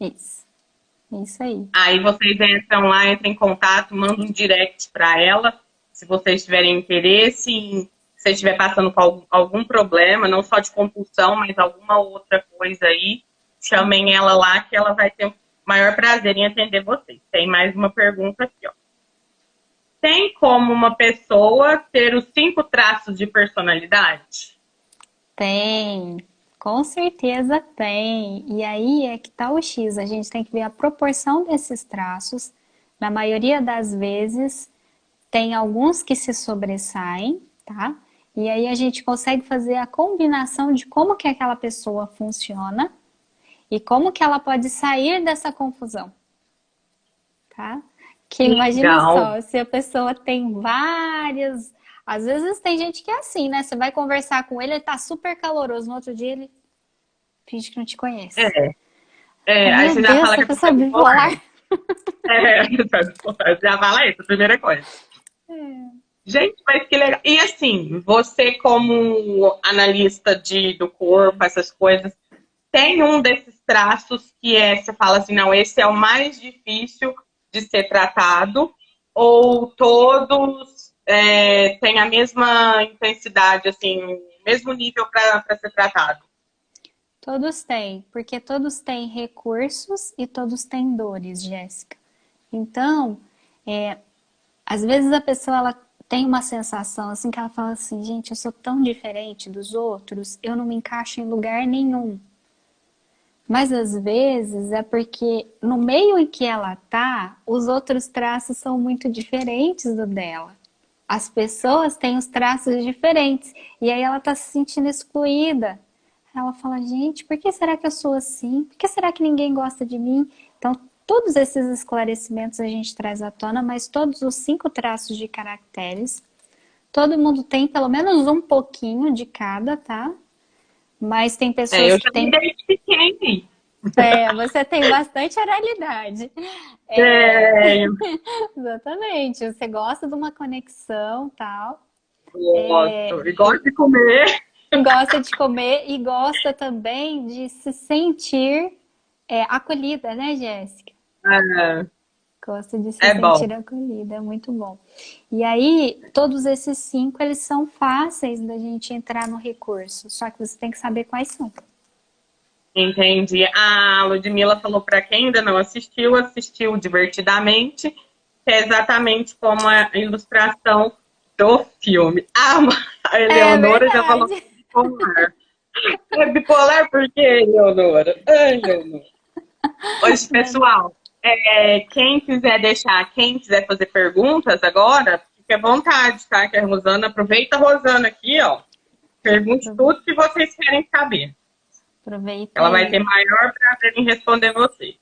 Isso aí. Aí vocês entram lá, entram em contato, mandam um direct para ela, se vocês tiverem interesse, se você estiver passando com algum problema, não só de compulsão, mas alguma outra coisa aí, chamem ela lá que ela vai ter o maior prazer em atender vocês. Tem mais uma pergunta aqui, ó. Tem como uma pessoa ter os 5 traços de personalidade? Tem, com certeza tem. E aí é que tá o X, a gente tem que ver a proporção desses traços. Na maioria das vezes, tem alguns que se sobressaem, tá? E aí a gente consegue fazer a combinação de como que aquela pessoa funciona e como que ela pode sair dessa confusão, tá? Que imagina só, se a pessoa tem várias... Às vezes tem gente que é assim, né? Você vai conversar com ele, ele tá super caloroso. No outro dia ele finge que não te conhece. Aí você já fala que a pessoa é bipolar. Já fala isso, a primeira coisa. Gente, mas que legal. E assim, você como analista do corpo, essas coisas, tem um desses traços que você fala assim, não, esse é o mais difícil de ser tratado, ou todos têm a mesma intensidade, assim, o mesmo nível para ser tratado? Todos têm, porque todos têm recursos e todos têm dores, Jéssica. Então, às vezes a pessoa ela tem uma sensação assim que ela fala assim, gente, eu sou tão diferente dos outros, eu não me encaixo em lugar nenhum. Mas às vezes é porque no meio em que ela tá, os outros traços são muito diferentes do dela. as pessoas têm os traços diferentes. E aí ela tá se sentindo excluída. Ela fala, gente, por que será que eu sou assim? Por que será que ninguém gosta de mim? Então, todos esses esclarecimentos a gente traz à tona, mas todos os 5 traços de caracteres, todo mundo tem pelo menos um pouquinho de cada, tá? Mas tem pessoas Eu que já me têm... identifiquei. você tem bastante oralidade. É, eu Exatamente. Você gosta de uma conexão, tal. gosto. E gosto de comer. Gosta de comer e gosta também de se sentir acolhida, né, Jéssica? É, Gosta de se é bom. sentir acolhida, é muito bom. E aí, todos esses 5, eles são fáceis da gente entrar no recurso, só que você tem que saber quais são. Entendi. A Ludmilla falou para quem ainda não assistiu, assistiu divertidamente, que é exatamente como a ilustração do filme. A É Eleonora já falou verdade. bipolar. É bipolar por quê, Eleonora? Ai, Eleonora. Hoje, pessoal, quem quiser fazer perguntas agora, fique à vontade, tá? Que a Rosana, aproveita a Rosana aqui, ó. Pergunte tudo que vocês querem saber. Aproveita Ela vai ter aí. maior prazer em responder você.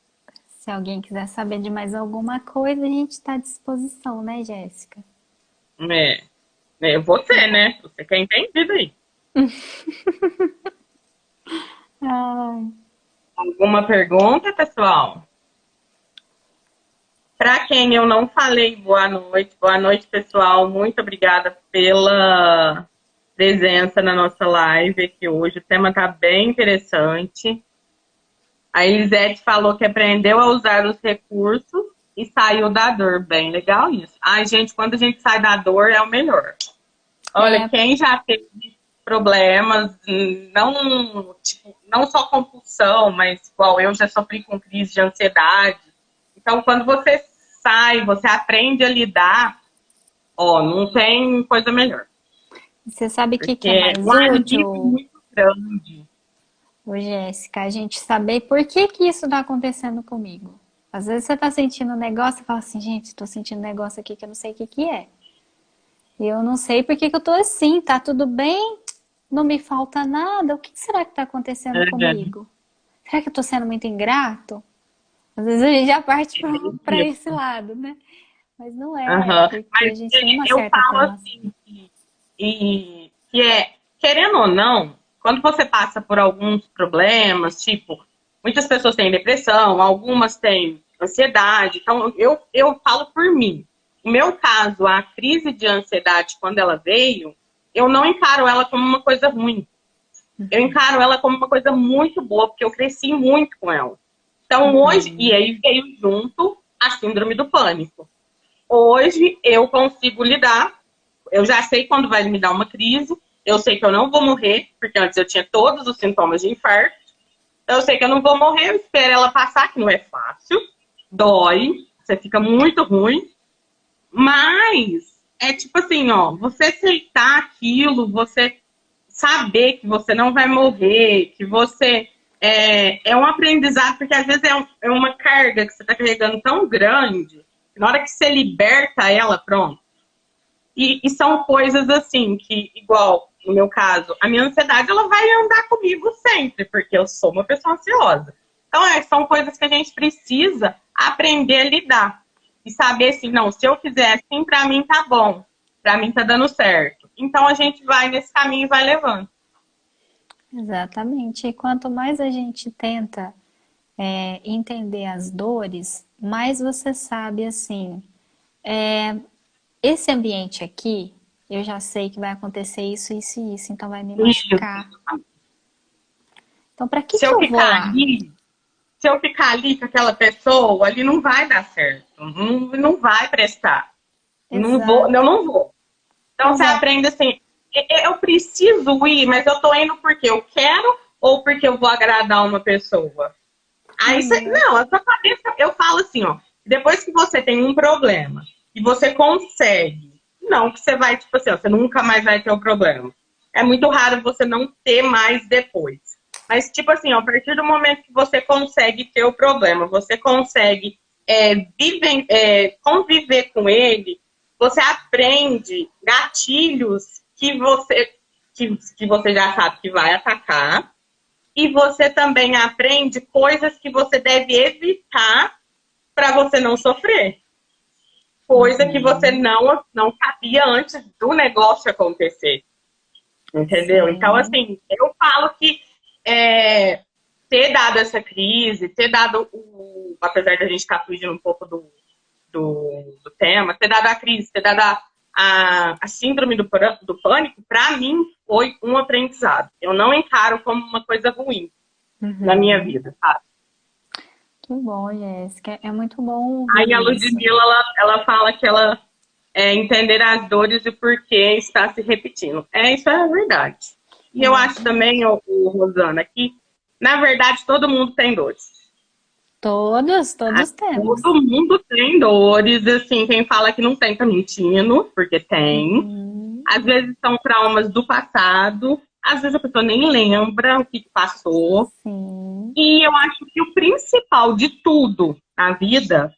Se alguém quiser saber de mais alguma coisa, a gente está à disposição, né, Jéssica? Você, né? Você que é entendido aí. Ai, Alguma pergunta, pessoal? Para quem eu não falei boa noite, pessoal. Muito obrigada pela presença na nossa live aqui hoje. O tema está bem interessante. A Elisete falou que aprendeu a usar os recursos e saiu da dor. Bem legal isso. Ai, gente, quando a gente sai da dor é o melhor. Olha, quem já teve problemas, não só compulsão, mas igual eu já sofri com crise de ansiedade. Então, quando você sai, você aprende a lidar, não tem coisa melhor. você sabe o que Porque que é mais um alívio útil, muito grande. ô Jéssica? A gente saber por que que isso está acontecendo comigo. Às vezes você está sentindo um negócio e fala assim, gente, estou sentindo um negócio aqui que eu não sei o que que é. E eu não sei por que que eu tô assim, tá tudo bem? Não me falta nada? O que será que está acontecendo comigo? Será que eu tô sendo muito ingrato? Às vezes a gente já parte para esse lado, né? Mas não é, Uhum. porque a Mas gente tem uma eu certa falo formação. assim, querendo ou não, quando você passa por alguns problemas, tipo, muitas pessoas têm depressão, algumas têm ansiedade, então eu falo por mim. No meu caso, a crise de ansiedade, quando ela veio, eu não encaro ela como uma coisa ruim. Eu encaro ela como uma coisa muito boa, porque eu cresci muito com ela. Então, hoje, e aí veio junto a síndrome do pânico. Hoje, eu consigo lidar, eu já sei quando vai me dar uma crise, eu sei que eu não vou morrer, porque antes eu tinha todos os sintomas de infarto, então eu sei que eu não vou morrer, eu espero ela passar, que não é fácil, dói, você fica muito ruim, mas é tipo assim, você aceitar aquilo, você saber que você não vai morrer, que você é um aprendizado, porque às vezes é uma carga que você está carregando tão grande, que na hora que você liberta ela, pronto. E são coisas assim, que igual, no meu caso, a minha ansiedade, ela vai andar comigo sempre, porque eu sou uma pessoa ansiosa. Então, são coisas que a gente precisa aprender a lidar. E saber assim, não, se eu fizer assim, pra mim tá bom. Pra mim tá dando certo. Então, a gente vai nesse caminho e vai levando. Exatamente. E quanto mais a gente tenta entender as dores, mais você sabe assim, esse ambiente aqui, eu já sei que vai acontecer isso, isso e isso, então vai me machucar. Então, para que Se que eu eu vou ficar lá? ali, se eu ficar ali com aquela pessoa, ali não vai dar certo. Não vai prestar. Não vou, eu Exato, não vou. Então você exato. aprende assim, eu preciso ir, mas eu tô indo porque eu quero ou porque eu vou agradar uma pessoa? Aí você, Exato. não, a sua cabeça, eu falo assim, depois que você tem um problema e você consegue, não que você vai, tipo assim, você nunca mais vai ter o problema. É muito raro você não ter mais depois. Mas, tipo assim, a partir do momento que você consegue ter o problema, você consegue conviver com ele, você aprende gatilhos que você já sabe que vai atacar. E você também aprende coisas que você deve evitar para você não sofrer. Coisa que você não sabia antes do negócio acontecer. Entendeu? Então, assim, eu falo que ter dado essa crise, ter dado apesar da gente estar fugindo um pouco do tema, ter dado a crise, ter dado a síndrome do pânico, para mim, foi um aprendizado. Eu não encaro como uma coisa ruim na minha vida, sabe? Que bom, Jéssica. É muito bom Aí a ver isso. Ludmilla, ela fala que ela entender as dores e por que está se repetindo. Isso é verdade. E eu acho também, Rosana, que, na verdade, todo mundo tem dores. Todos temos. Todo mundo tem dores, assim, quem fala que não tem tá mentindo, porque tem. Às vezes são traumas do passado, às vezes a pessoa nem lembra o que passou. Sim. E eu acho que o principal de tudo na vida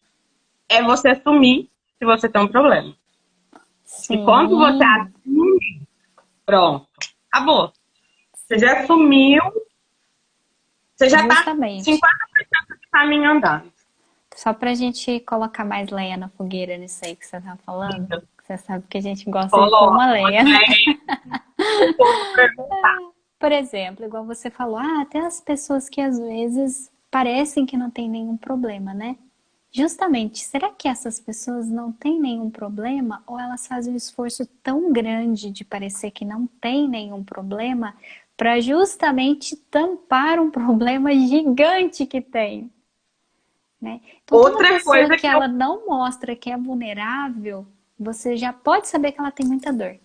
é você assumir se você tem um problema. Sim. E quando você assume, pronto, acabou. Você já assumiu, você já Justamente. tá 50% do caminho andando. Só pra gente colocar mais lenha na fogueira nisso aí que você tá falando. Você sabe que a gente gosta de pôr uma lenha. Por exemplo, igual você falou, tem as pessoas que às vezes parecem que não tem nenhum problema, né? Justamente, será que essas pessoas não têm nenhum problema ou elas fazem um esforço tão grande de parecer que não tem nenhum problema para justamente tampar um problema gigante que tem? Né? Então, toda pessoa que ela não mostra que é vulnerável, você já pode saber que ela tem muita dor.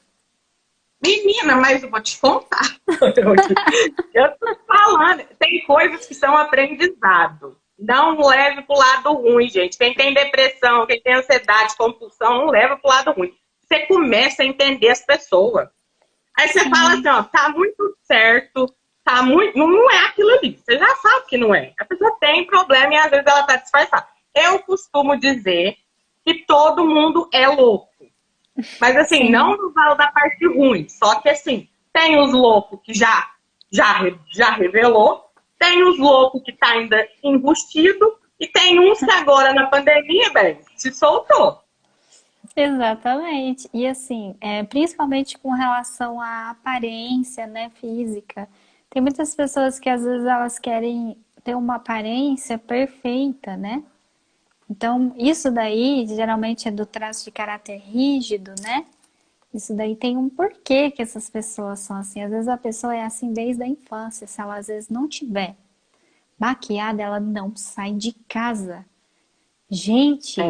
Menina, mas eu vou te contar. Eu tô falando, tem coisas que são aprendizado. Não leve pro lado ruim, gente. Quem tem depressão, quem tem ansiedade, compulsão, não leva pro lado ruim. Você começa a entender as pessoas. Aí você fala assim, ó, tá muito certo, tá muito... Não é aquilo ali. Você já sabe que não é. A pessoa tem problema e às vezes ela tá disfarçada. Eu costumo dizer que todo mundo é louco. Mas assim, não no valor da parte ruim. Só que assim, tem os loucos que já revelou, tem os loucos que tá ainda enrustido, e tem uns que agora na pandemia, bem, se soltou. Exatamente. E assim, principalmente com relação à aparência, né, física. Tem muitas pessoas que às vezes elas querem ter uma aparência perfeita, né? Então, isso daí geralmente é do traço de caráter rígido, né? Isso daí tem um porquê que essas pessoas são assim. Às vezes a pessoa é assim desde a infância. Se ela às vezes não tiver maquiada, ela não sai de casa. Gente,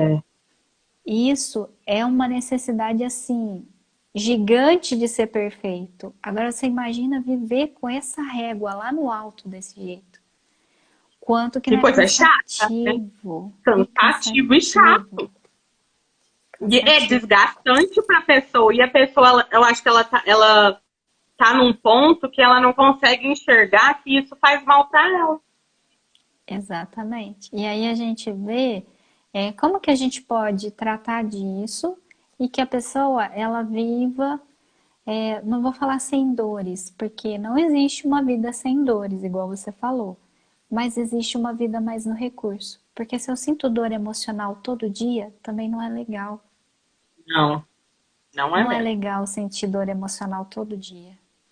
isso é uma necessidade assim, gigante de ser perfeito. Agora você imagina viver com essa régua lá no alto desse jeito. Quanto que não é cansativo. Cansativo e chato. E é desgastante para a pessoa. E a pessoa, eu acho que ela tá num ponto que ela não consegue enxergar que isso faz mal para ela. Exatamente. E aí a gente vê como que a gente pode tratar disso e que a pessoa, ela viva, não vou falar sem dores, porque não existe uma vida sem dores, igual você falou. Mas existe uma vida mais no recurso. Porque se eu sinto dor emocional todo dia, também não é legal. Não é legal sentir dor emocional todo dia,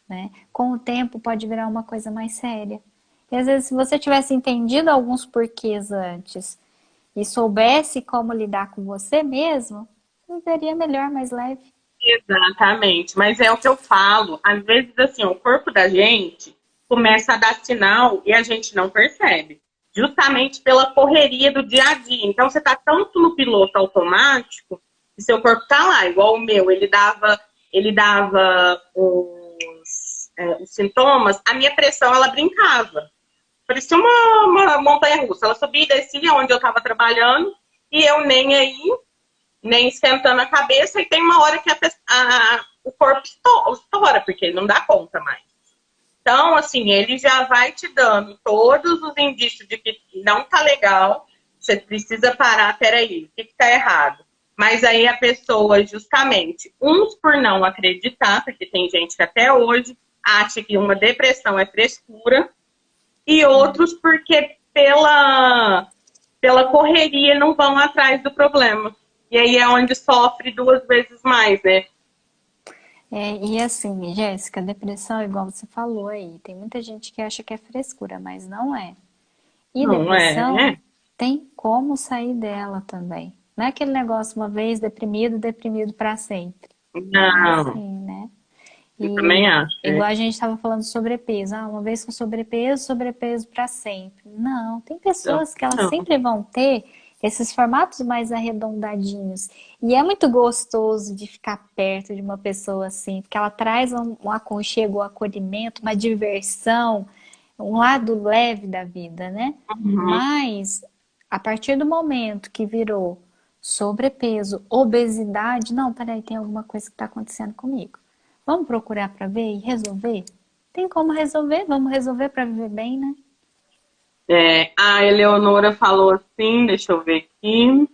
né? Com o tempo pode virar uma coisa mais séria. E às vezes se você tivesse entendido alguns porquês antes e soubesse como lidar com você mesmo, viveria melhor, mais leve. Exatamente, mas é o que eu falo. Às vezes, assim, o corpo da gente começa a dar sinal e a gente não percebe. Justamente pela correria do dia a dia. Então, você tá tanto no piloto automático que seu corpo tá lá, igual o meu. Ele dava os sintomas. A minha pressão, ela brincava. Parecia uma montanha-russa. Ela subia e descia onde eu tava trabalhando e eu nem aí, nem esquentando a cabeça. E tem uma hora que o corpo estoura, porque ele não dá conta mais. Então, assim, ele já vai te dando todos os indícios de que não tá legal, você precisa parar, peraí, o que tá errado? Mas aí a pessoa, justamente, uns por não acreditar, porque tem gente que até hoje acha que uma depressão é frescura, e outros porque pela correria não vão atrás do problema. E aí é onde sofre duas vezes mais, né? E assim, Jéssica, depressão, igual você falou aí, tem muita gente que acha que é frescura, mas não é. E Não depressão é? tem como sair dela também. Não é aquele negócio, uma vez deprimido, deprimido para sempre. Não é Não, assim, né? eu também E acho. igual a gente estava falando de sobrepeso. Ah, uma vez com sobrepeso, sobrepeso para sempre. Não, tem Não, pessoas que elas não. sempre vão ter esses formatos mais arredondadinhos. E é muito gostoso de ficar perto de uma pessoa assim, porque ela traz um aconchego, um acolhimento, uma diversão, um lado leve da vida, né? Uhum. Mas a partir do momento que virou sobrepeso, obesidade, não, peraí, tem alguma coisa que está acontecendo comigo. Vamos procurar para ver e resolver? Tem como resolver? Vamos resolver para viver bem, né? A Eleonora falou assim, deixa eu ver aqui,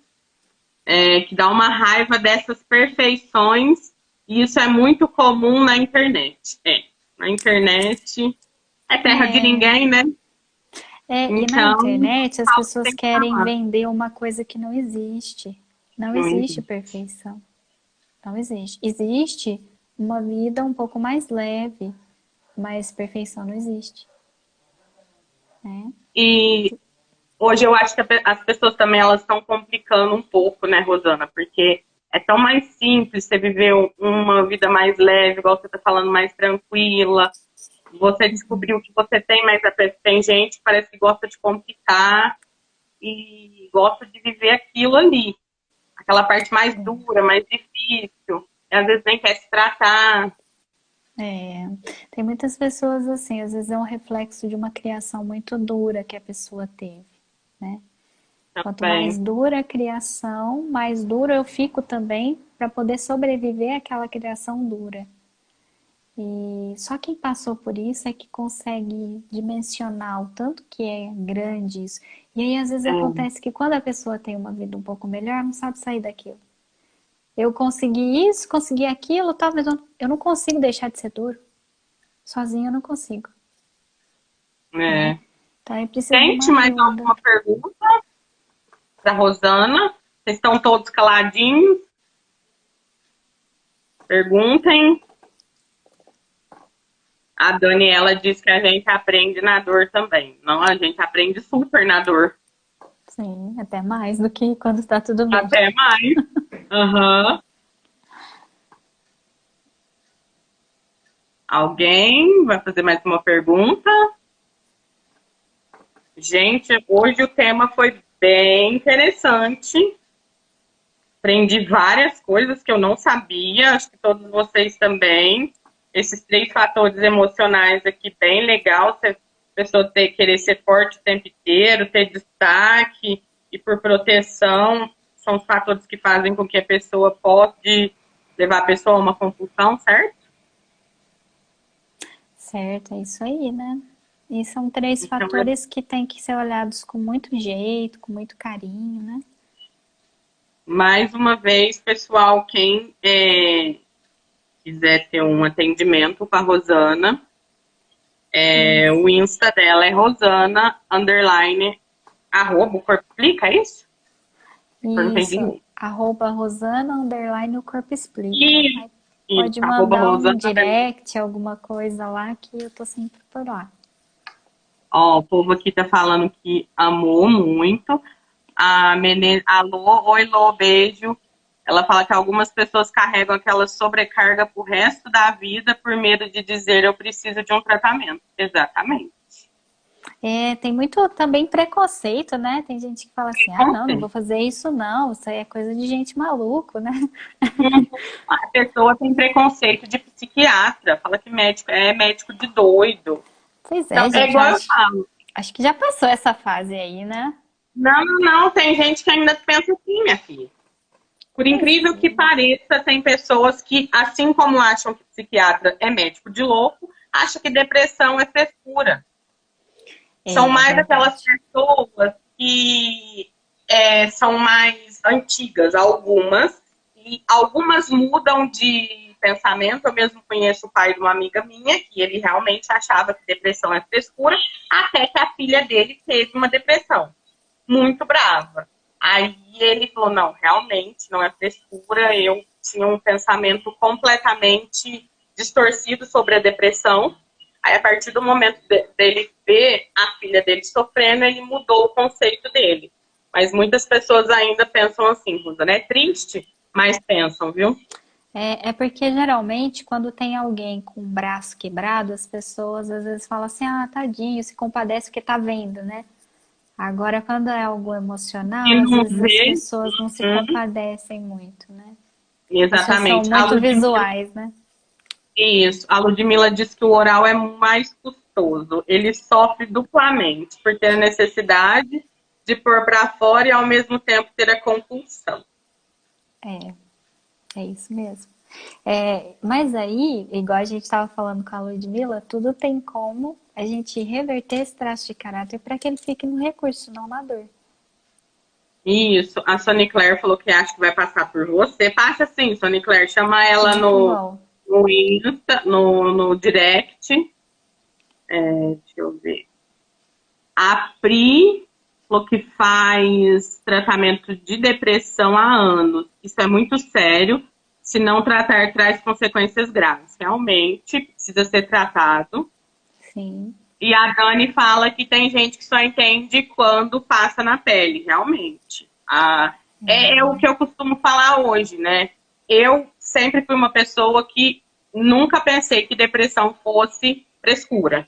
que dá uma raiva dessas perfeições, e isso é muito comum na internet. Na internet é terra de É, ninguém, né? e na Então, internet as fala o que pessoas tem que querem falar. vender uma coisa que não existe. Não Não existe existe. perfeição. Não existe. Existe uma vida um pouco mais leve, mas perfeição não existe, né? E hoje eu acho que as pessoas também elas estão complicando um pouco, né, Rosana? Porque é tão mais simples você viver uma vida mais leve, igual você está falando, mais tranquila. Você descobriu que você tem, mas tem gente que parece que gosta de complicar e gosta de viver aquilo ali. Aquela parte mais dura, mais difícil. E às vezes nem quer se tratar. É, tem muitas pessoas assim, às vezes é um reflexo de uma criação muito dura que a pessoa teve, né? Quanto mais Também. dura a criação, mais dura eu fico também para poder sobreviver àquela criação dura. E só quem passou por isso é que consegue dimensionar o tanto que é grande isso. E aí às vezes É, acontece que quando a pessoa tem uma vida um pouco melhor, não sabe sair daquilo. Eu consegui isso, consegui aquilo, talvez eu não consigo deixar de ser duro. Sozinho eu não consigo, né? é. Então eu preciso de uma Gente, mais ajuda. alguma pergunta para Rosana? Vocês estão todos caladinhos? Perguntem. A Daniela diz que a gente aprende na dor também. Não, a gente aprende super na dor. Sim, até mais do que quando está tudo bem. Até mais. Aham. Alguém vai fazer mais uma pergunta? Gente, hoje o tema foi bem interessante. Aprendi várias coisas que eu não sabia, acho que todos vocês também. Esses três fatores emocionais aqui, bem legal. Se a pessoa ter, querer ser forte o tempo inteiro, ter destaque e por proteção, são os fatores que fazem com que a pessoa pode levar a pessoa a uma compulsão, certo? Certo, é isso aí, né? E são três Então, fatores que têm que ser olhados com muito jeito, com muito carinho, né? mais uma vez, pessoal, quem quiser ter um atendimento com a Rosana, Isso. o Insta dela é Rosana, underline, arroba, o corpo explica, é isso? Eu não entendi Isso. muito. Arroba Rosana, underline, o corpo explica. E, Aí isso, pode arroba mandar um Rosana. direct, alguma coisa lá, que eu tô sempre por lá. Ó, o povo aqui tá falando que amou muito. A Menezes, alô, oi, Lô, beijo. Ela fala que algumas pessoas carregam aquela sobrecarga pro resto da vida por medo de dizer eu preciso de um tratamento. Exatamente. Tem muito também preconceito, né? Tem gente que fala assim, ah, não, não vou Preconceito. fazer isso não, isso aí é coisa de gente maluco, né? A pessoa tem preconceito de psiquiatra, fala que médico é médico de doido. Pois Então, é, é gente, eu igual eu acho, falo. acho que já passou essa fase aí, né? Não, não, tem gente que ainda pensa assim, minha filha. Por Pois incrível que pareça, tem pessoas que, assim como acham que psiquiatra é médico de louco, acham que depressão é frescura. São é mais aquelas verdade. pessoas que são mais antigas, algumas, e algumas mudam de pensamento. Eu mesmo conheço o pai de uma amiga minha, que ele realmente achava que depressão é frescura, até que a filha dele teve uma depressão muito brava. Aí ele falou, não, realmente não é frescura, eu tinha um pensamento completamente distorcido sobre a depressão. Aí, a partir do momento dele ver a filha dele sofrendo, ele mudou o conceito dele. Mas muitas pessoas ainda pensam assim, Rosa, né? É triste, mas pensam, viu? É porque geralmente quando tem alguém com o braço quebrado, as pessoas às vezes falam assim, ah, tadinho, se compadece porque tá vendo, né? Agora, quando é algo E emocional, às não vezes as vê, pessoas não se hum, compadecem muito, né? As pessoas são exatamente. muito visuais, né? Isso, a Ludmilla diz que o oral é mais custoso. Ele sofre duplamente por ter a necessidade de pôr para fora e ao mesmo tempo ter a compulsão. É, é isso mesmo. Mas aí, igual a gente estava falando com a Ludmilla, tudo tem como a gente reverter esse traço de caráter para que ele fique no recurso, não na dor. Isso, a Sonny Claire falou que acha que vai passar por você. Passa sim, Sonny Claire. Chama ela Muito no, bom. no Insta, no direct. Deixa eu ver. A Pri falou que faz tratamento de depressão há anos. Isso é muito sério. Se não tratar, traz consequências graves. Realmente precisa ser tratado. Sim. E a Dani fala que tem gente que só entende quando passa na pele, realmente. É o que eu costumo falar hoje, né? Eu sempre fui uma pessoa que nunca pensei que depressão fosse frescura.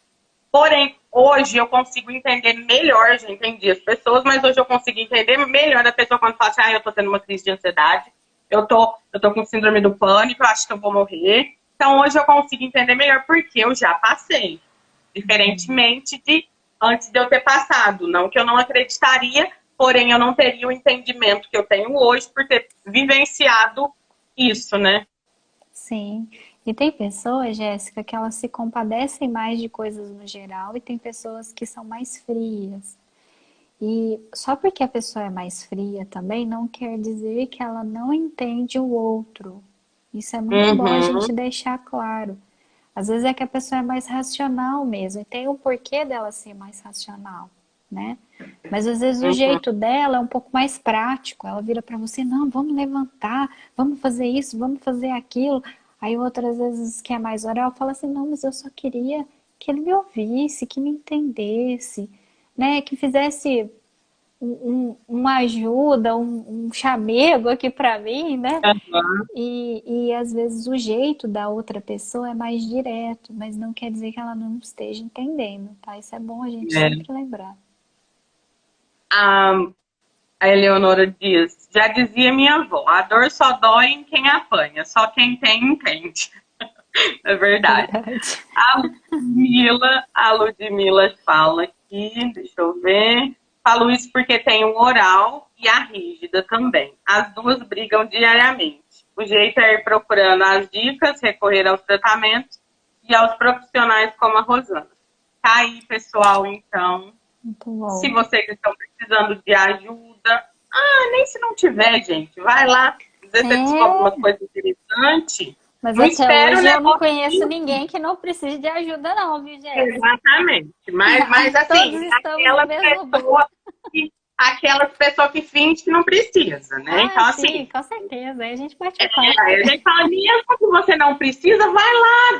Porém, hoje eu consigo entender melhor, já entendi as pessoas, mas hoje eu consigo entender melhor a pessoa quando fala assim, eu tô tendo uma crise de ansiedade, eu tô com síndrome do pânico, eu acho que eu vou morrer. Então hoje eu consigo entender melhor porque eu já passei. Diferentemente de antes de eu ter passado. Não que eu não acreditaria, porém eu não teria o entendimento que eu tenho hoje por ter vivenciado isso, né? Sim. E tem pessoas, Jéssica, que elas se compadecem mais de coisas no geral e tem pessoas que são mais frias. E só porque a pessoa é mais fria também não quer dizer que ela não entende o outro. Isso é muito bom a Uhum, gente deixar claro. Às vezes é que a pessoa é mais racional mesmo, e tem um porquê dela ser mais racional, né? Mas às vezes o uhum. jeito dela é um pouco mais prático. Ela vira para você, não, vamos levantar, vamos fazer isso, vamos fazer aquilo. Aí outras vezes que é mais oral, fala assim, não, mas eu só queria que ele me ouvisse, que me entendesse, né? Que fizesse uma ajuda, um chamego aqui para mim, né? E às vezes o jeito da outra pessoa é mais direto, mas não quer dizer que ela não esteja entendendo, tá? Isso é bom a gente É. sempre lembrar. A, a Eleonora diz, já dizia minha avó, a dor só dói em quem apanha, só quem tem entende. É verdade. Verdade. A Ludmilla fala aqui, deixa eu ver. Falo isso porque tem o oral e a rígida também. As duas brigam diariamente. O jeito é ir procurando as dicas, recorrer aos tratamentos e aos profissionais como a Rosana. Tá aí, pessoal, então. Muito Se bom. vocês estão precisando de ajuda, nem se não tiver, gente, vai lá. Às vezes você descobre uma É, coisa interessante. mas Não até espera o hoje eu não negócio. conheço ninguém que não precise de ajuda, não, viu, Jéssica? Exatamente. Mas Todos assim, estamos no mesmo barco. aquelas pessoas que fingem que não precisa, né? Ah, Então, sim, assim, com certeza. Aí a gente bate o papo. aí a gente fala, mesmo que você não precisa, vai lá,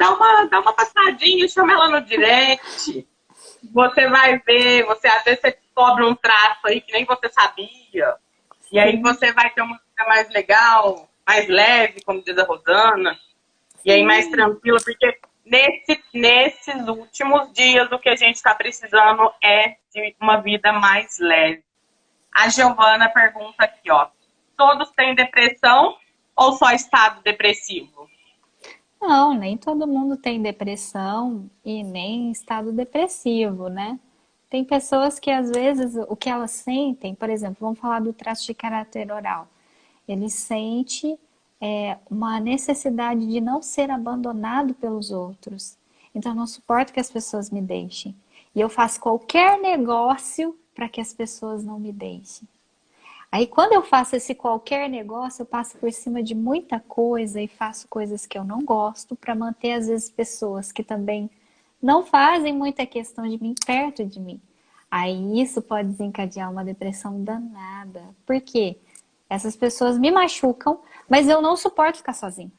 dá uma passadinha, chama ela no direct. Você vai ver, às vezes você descobre um traço aí que nem você sabia. E aí Sim, você vai ter uma vida mais legal, mais leve, como diz a Rosana. E aí mais sim. tranquila, porque nesses últimos dias o que a gente está precisando é de uma vida mais leve. A Giovana pergunta aqui, ó. Todos têm depressão ou só estado depressivo? Não, nem todo mundo tem depressão e nem estado depressivo, né? Tem pessoas que às vezes o que elas sentem, por exemplo, vamos falar do traço de caráter oral. Ele sente uma necessidade de não ser abandonado pelos outros. Então, eu não suporto que as pessoas me deixem. E eu faço qualquer negócio para que as pessoas não me deixem. Aí quando eu faço esse qualquer negócio, eu passo por cima de muita coisa e faço coisas que eu não gosto para manter às vezes pessoas que também não fazem muita questão de mim perto de mim. Aí isso pode desencadear uma depressão danada. Por quê? Essas pessoas me machucam, mas eu não suporto ficar sozinha.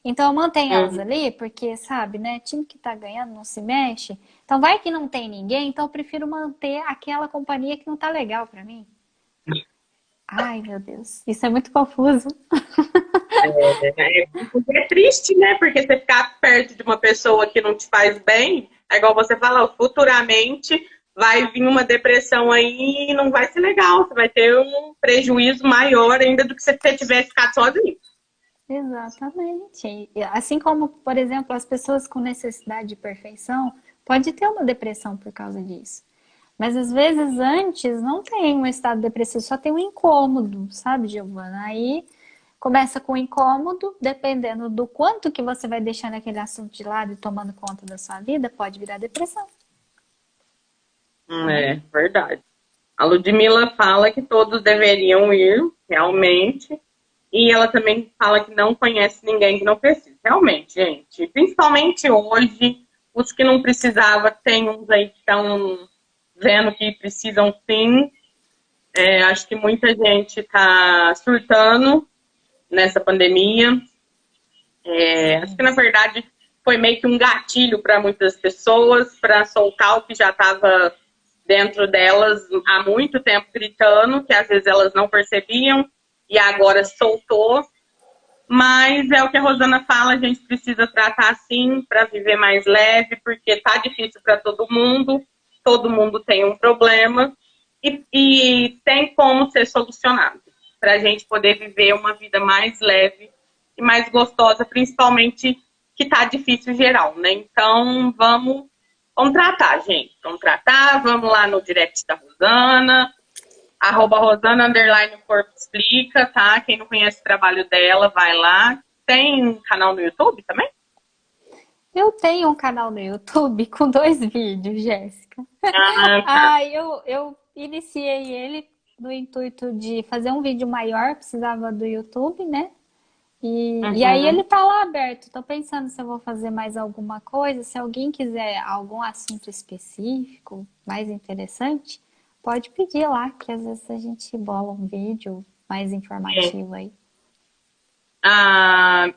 Então eu mantenho elas Uhum. ali, porque, sabe, né? Time que tá ganhando não se mexe. Então vai que não tem ninguém, então eu prefiro manter aquela companhia que não tá legal pra mim. Ai, meu Deus, isso é muito confuso. É triste, né? Porque você ficar perto de uma pessoa que não te faz bem, é igual você falou, futuramente vai vir uma depressão aí e não vai ser legal. Você vai ter um prejuízo maior ainda do que se você tivesse ficado sozinho. Exatamente. Assim como, por exemplo, as pessoas com necessidade de perfeição pode ter uma depressão por causa disso. Mas às vezes antes não tem um estado depressivo, só tem um incômodo, sabe, Giovana? Aí começa com incômodo, dependendo do quanto que você vai deixando aquele assunto de lado e tomando conta da sua vida, pode virar depressão, né? É verdade. A Ludmilla fala que todos deveriam ir, realmente. E ela também fala que não conhece ninguém que não precisa. Realmente, gente. Principalmente hoje, os que não precisavam, tem uns aí que estão vendo que precisam sim. Acho que muita gente está surtando nessa pandemia. Acho que, na verdade, foi meio que um gatilho para muitas pessoas para soltar o que já estava dentro delas há muito tempo gritando, que às vezes elas não percebiam, e agora soltou. Mas é o que a Rosana fala, a gente precisa tratar assim para viver mais leve, porque tá difícil para todo mundo tem um problema e tem como ser solucionado, para a gente poder viver uma vida mais leve e mais gostosa, principalmente que tá difícil geral, né? Então vamos tratar, gente. Vamos tratar, vamos lá no direct da Rosana, @Rosana underline Corpo Explica, tá? Quem não conhece o trabalho dela, vai lá. Tem canal no YouTube também? Eu tenho um canal no YouTube com 2 vídeos, Jéssica. Ah, tá. Ah, eu iniciei ele no intuito de fazer um vídeo maior, precisava do YouTube, né? E aí ele Uhum. tá lá aberto. Tô pensando se eu vou fazer mais alguma coisa. Se alguém quiser algum assunto específico, mais interessante, pode pedir lá, que às vezes a gente bola um vídeo mais É. informativo aí. A,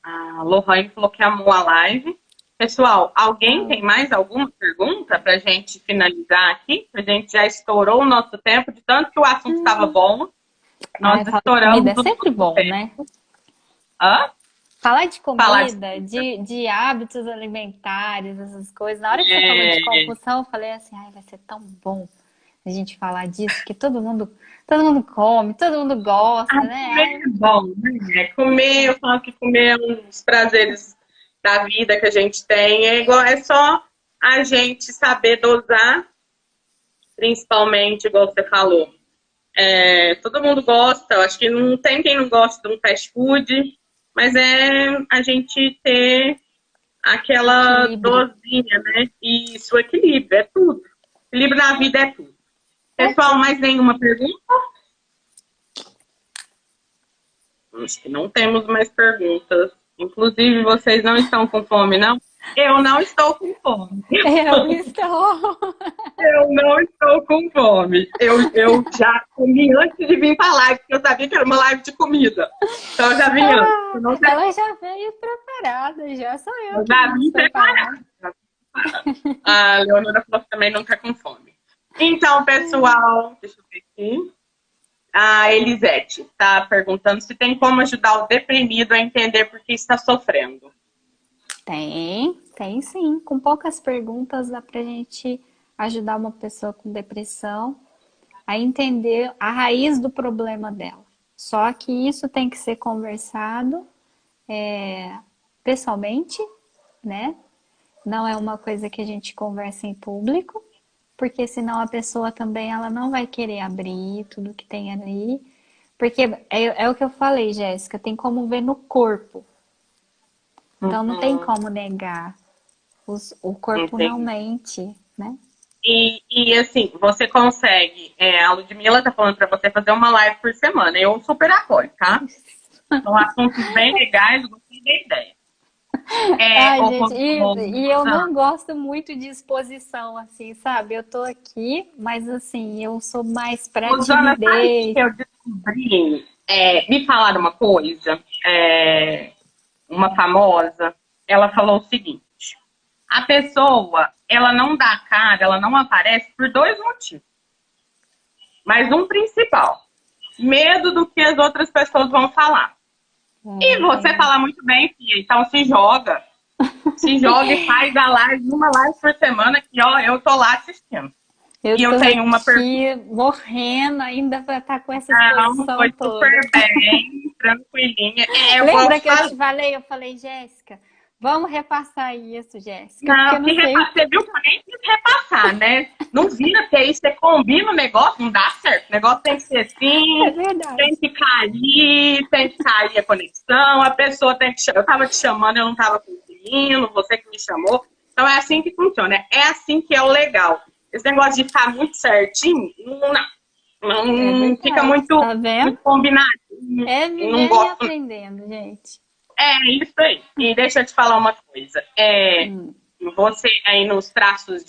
a Lohane falou que amou a live. Pessoal, alguém Ah, tem mais alguma pergunta para a gente finalizar aqui? A gente já estourou o nosso tempo, de tanto que o assunto estava bom. Nós falar de comida estouramos é o sempre nosso bom, né? tempo. Hã? Falar de Falar de comida, de hábitos alimentares, essas coisas. Na hora que você falou de é, compulsão, eu falei assim, ai, vai ser tão bom a gente falar disso, porque todo mundo come, todo mundo gosta, né? comer Ai, é bom, né? Comer, eu falo que comer é um dos prazeres da vida que a gente tem. É igual, é só a gente saber dosar, principalmente, igual você falou. Todo mundo gosta, eu acho que não tem quem não gosta de um fast food, mas é a gente ter aquela equilíbrio. dosinha, né? E isso, equilíbrio, é tudo. Equilíbrio na vida é tudo. É Pessoal, tudo. mais nenhuma pergunta? Acho que não temos mais perguntas. Inclusive, vocês não estão com fome, não? Eu não estou com fome. Eu estou. Eu não estou com fome. Eu já comi antes de vir para a live, porque eu sabia que era uma live de comida. Então, eu já vim antes. Ah, ela já veio preparada, já sou eu Eu que já vim vim despreparada. preparada. A Leonora falou que também não está com fome. Então, pessoal, deixa eu ver aqui. A Elisete está perguntando se tem como ajudar o deprimido a entender por que está sofrendo. Tem sim. Com poucas perguntas dá pra gente ajudar uma pessoa com depressão a entender a raiz do problema dela. Só que isso tem que ser conversado pessoalmente, né? Não é uma coisa que a gente conversa em público, porque senão a pessoa também ela não vai querer abrir tudo que tem ali. Porque é o que eu falei, Jéssica, tem como ver no corpo. Então não tem Uhum, como negar. O corpo não entendi. mente, né? E assim, você consegue. A Ludmilla tá falando pra você fazer uma live por semana. Eu super apoio, tá? São assuntos bem legais, gostei da ideia. Ai, Ô, gente, e eu Rosana, não gosto muito de exposição, assim, sabe? Eu tô aqui, mas assim, eu sou mais pra Rosana, sabe o que timidez. eu descobri? Me falaram uma coisa, uma famosa, ela falou o seguinte: a pessoa, ela não dá cara, ela não aparece por dois motivos. Mas um principal, medo do que as outras pessoas vão falar. E você Tem. fala muito bem, filha, então se joga e faz a live, uma live por semana, que ó, eu tô lá assistindo. Eu E eu tô tenho uma pergunta. aqui morrendo ainda pra estar com essa Não, exposição foi toda. super bem, tranquilinha. Eu vou Lembra que eu te fazer. falei? Eu falei, Jéssica, vamos repassar isso, Jéssica, porque Não, eu não sei. você viu que eu nem quis repassar, né? Não vira que aí você combina o negócio, não dá certo. O negócio tem que ser É assim, verdade. tem que cair a conexão, a pessoa tem que. Eu tava te chamando, eu não tava conseguindo, você que me chamou. Então é assim que funciona. É assim que é o legal. Esse negócio de ficar muito certinho, É não fica verdade. muito, Tá vendo? muito combinado. É Não vivendo e gosto. aprendendo, gente. É isso aí. E deixa eu te falar uma coisa. Hum. Você aí nos traços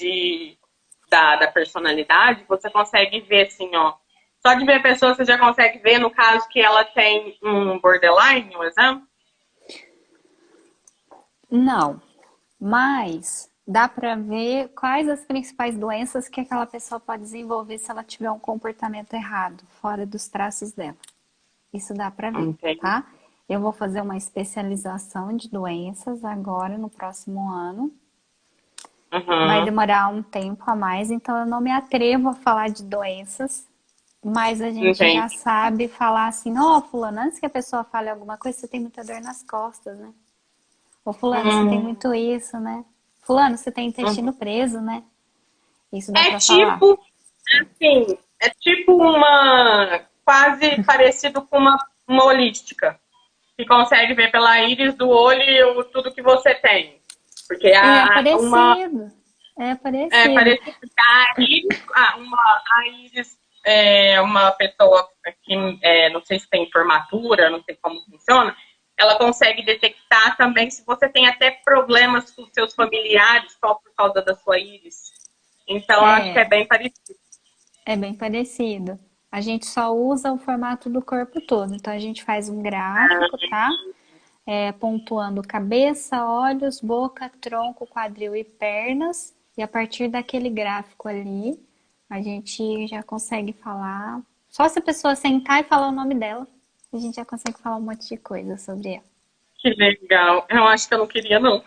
da personalidade, você consegue ver assim, ó. Só de ver a pessoa, você já consegue ver, no caso, que ela tem um borderline, um exemplo? Não, mas dá pra ver quais as principais doenças que aquela pessoa pode desenvolver se ela tiver um comportamento errado, fora dos traços dela. Isso dá pra ver, Entendi. tá? Eu vou fazer uma especialização de doenças agora no próximo ano. Vai Uhum. demorar um tempo a mais, então eu não me atrevo a falar de doenças, mas a gente já Entendi. sabe falar assim, ó, fulano, antes que a pessoa fale alguma coisa, você tem muita dor nas costas, né? Ô, fulano, você tem Hum. muito isso, né? Fulano, você tem intestino Uhum. preso, né? Isso dá É pra falar. tipo, assim, é tipo uma, quase parecido com uma holística, que consegue ver pela íris do olho tudo que você tem. Porque É uma parecido. É parecido. parecido com a íris, a íris é uma pessoa que não sei se tem formatura, não sei como funciona, ela consegue detectar também se você tem até problemas com seus familiares só por causa da sua íris. Então, eu acho que é É, bem parecido. é bem parecido. A gente só usa o formato do corpo todo. Então a gente faz um gráfico, tá? Pontuando cabeça, olhos, boca, tronco, quadril e pernas. E a partir daquele gráfico ali, a gente já consegue falar. Só se a pessoa sentar e falar o nome dela, a gente já consegue falar um monte de coisa sobre ela. Que legal. Eu acho que eu não queria, não.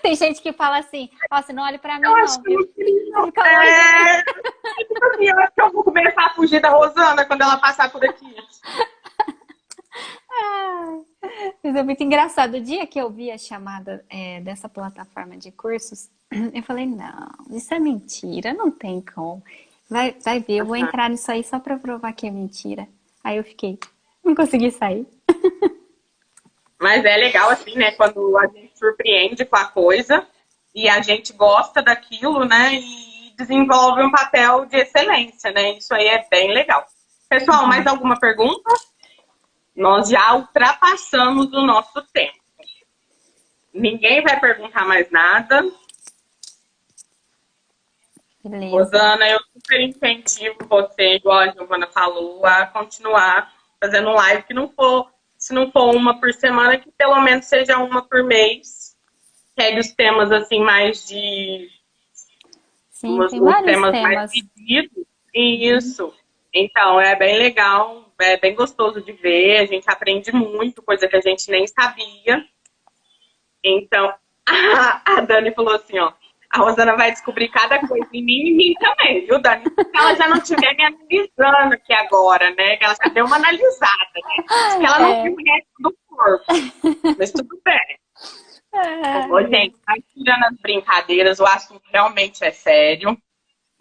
Tem gente que fala assim, ó, você não olha pra Eu mim acho não, que eu viu? não queria, não. Fica longe de mim. Tipo assim, eu acho que eu vou começar a fugir da Rosana quando ela passar por aqui. Mas é muito engraçado. O dia que eu vi a chamada dessa plataforma de cursos, eu falei, não, isso é mentira, não tem como. Vai ver, eu vou Uhum. entrar nisso aí só pra provar que é mentira. Aí eu fiquei, não consegui sair. Mas é legal, assim, né? Quando a gente surpreende com a coisa e a gente gosta daquilo, né? E desenvolve um papel de excelência, né? Isso aí é bem legal. Pessoal, mais alguma pergunta? Nós já ultrapassamos o nosso tempo. Ninguém vai perguntar mais nada. Beleza. Rosana, eu super incentivo você, igual a Giovana falou, a continuar fazendo live, que não for, se não for uma por semana, que pelo menos seja uma por mês. Pegue os temas assim mais de Sim, tem os vários temas mais temas. pedidos. E isso. Então, é bem legal, é bem gostoso de ver, a gente aprende muito, coisa que a gente nem sabia. Então, a Dani falou assim, ó, a Rosana vai descobrir cada coisa em mim e em mim também, viu, Dani? Se ela já não estiver me analisando aqui agora, né? Que ela já deu uma analisada, né? Diz que ela não viu É, o resto do corpo, mas tudo bem. Ô, gente, tá tirando as brincadeiras, o assunto realmente é sério.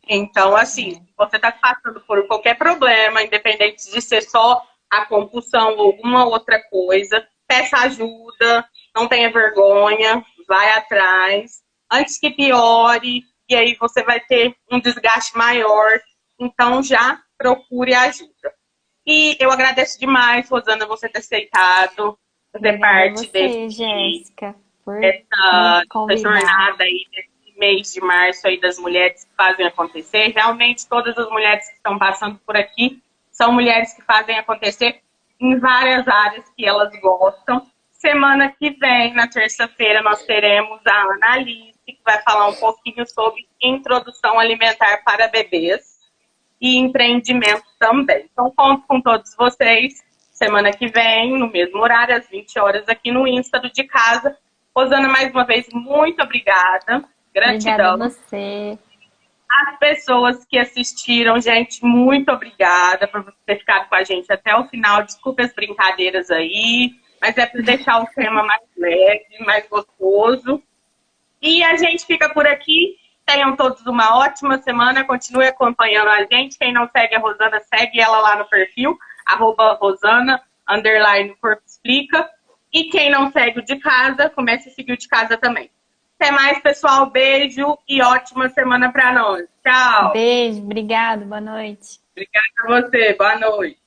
Então, assim, se você está passando por qualquer problema, independente de ser só a compulsão ou alguma outra coisa, peça ajuda, não tenha vergonha, vai atrás. antes que piore, e aí você vai ter um desgaste maior. Então, já procure ajuda. E eu agradeço demais, Rosana, você ter aceitado fazer Obrigada a parte você, Jéssica, por me dessa convidar. jornada aí, desse mês de março aí das mulheres que fazem acontecer. Realmente, todas as mulheres que estão passando por aqui são mulheres que fazem acontecer em várias áreas que elas gostam. Semana que vem, na terça-feira, nós teremos a Ana Alice, que vai falar um pouquinho sobre introdução alimentar para bebês e empreendimento também. Então, conto com todos vocês semana que vem, no mesmo horário, às 20 horas, aqui no Insta do De Casa. Rosana, mais uma vez, muito obrigada. Obrigada a Gratidão. você. As pessoas que assistiram, gente, muito obrigada por você ter ficado com a gente até o final. Desculpe as brincadeiras aí, mas é para deixar o tema mais leve, mais gostoso. E a gente fica por aqui. Tenham todos uma ótima semana. Continue acompanhando a gente. Quem não segue a Rosana, segue ela lá no perfil, @Rosana, Corpo Explica. E quem não segue o De Casa, comece a seguir o De Casa também. Até mais, pessoal. Beijo e ótima semana para nós. Tchau. Beijo, obrigado, boa noite. Obrigada a você. Boa noite.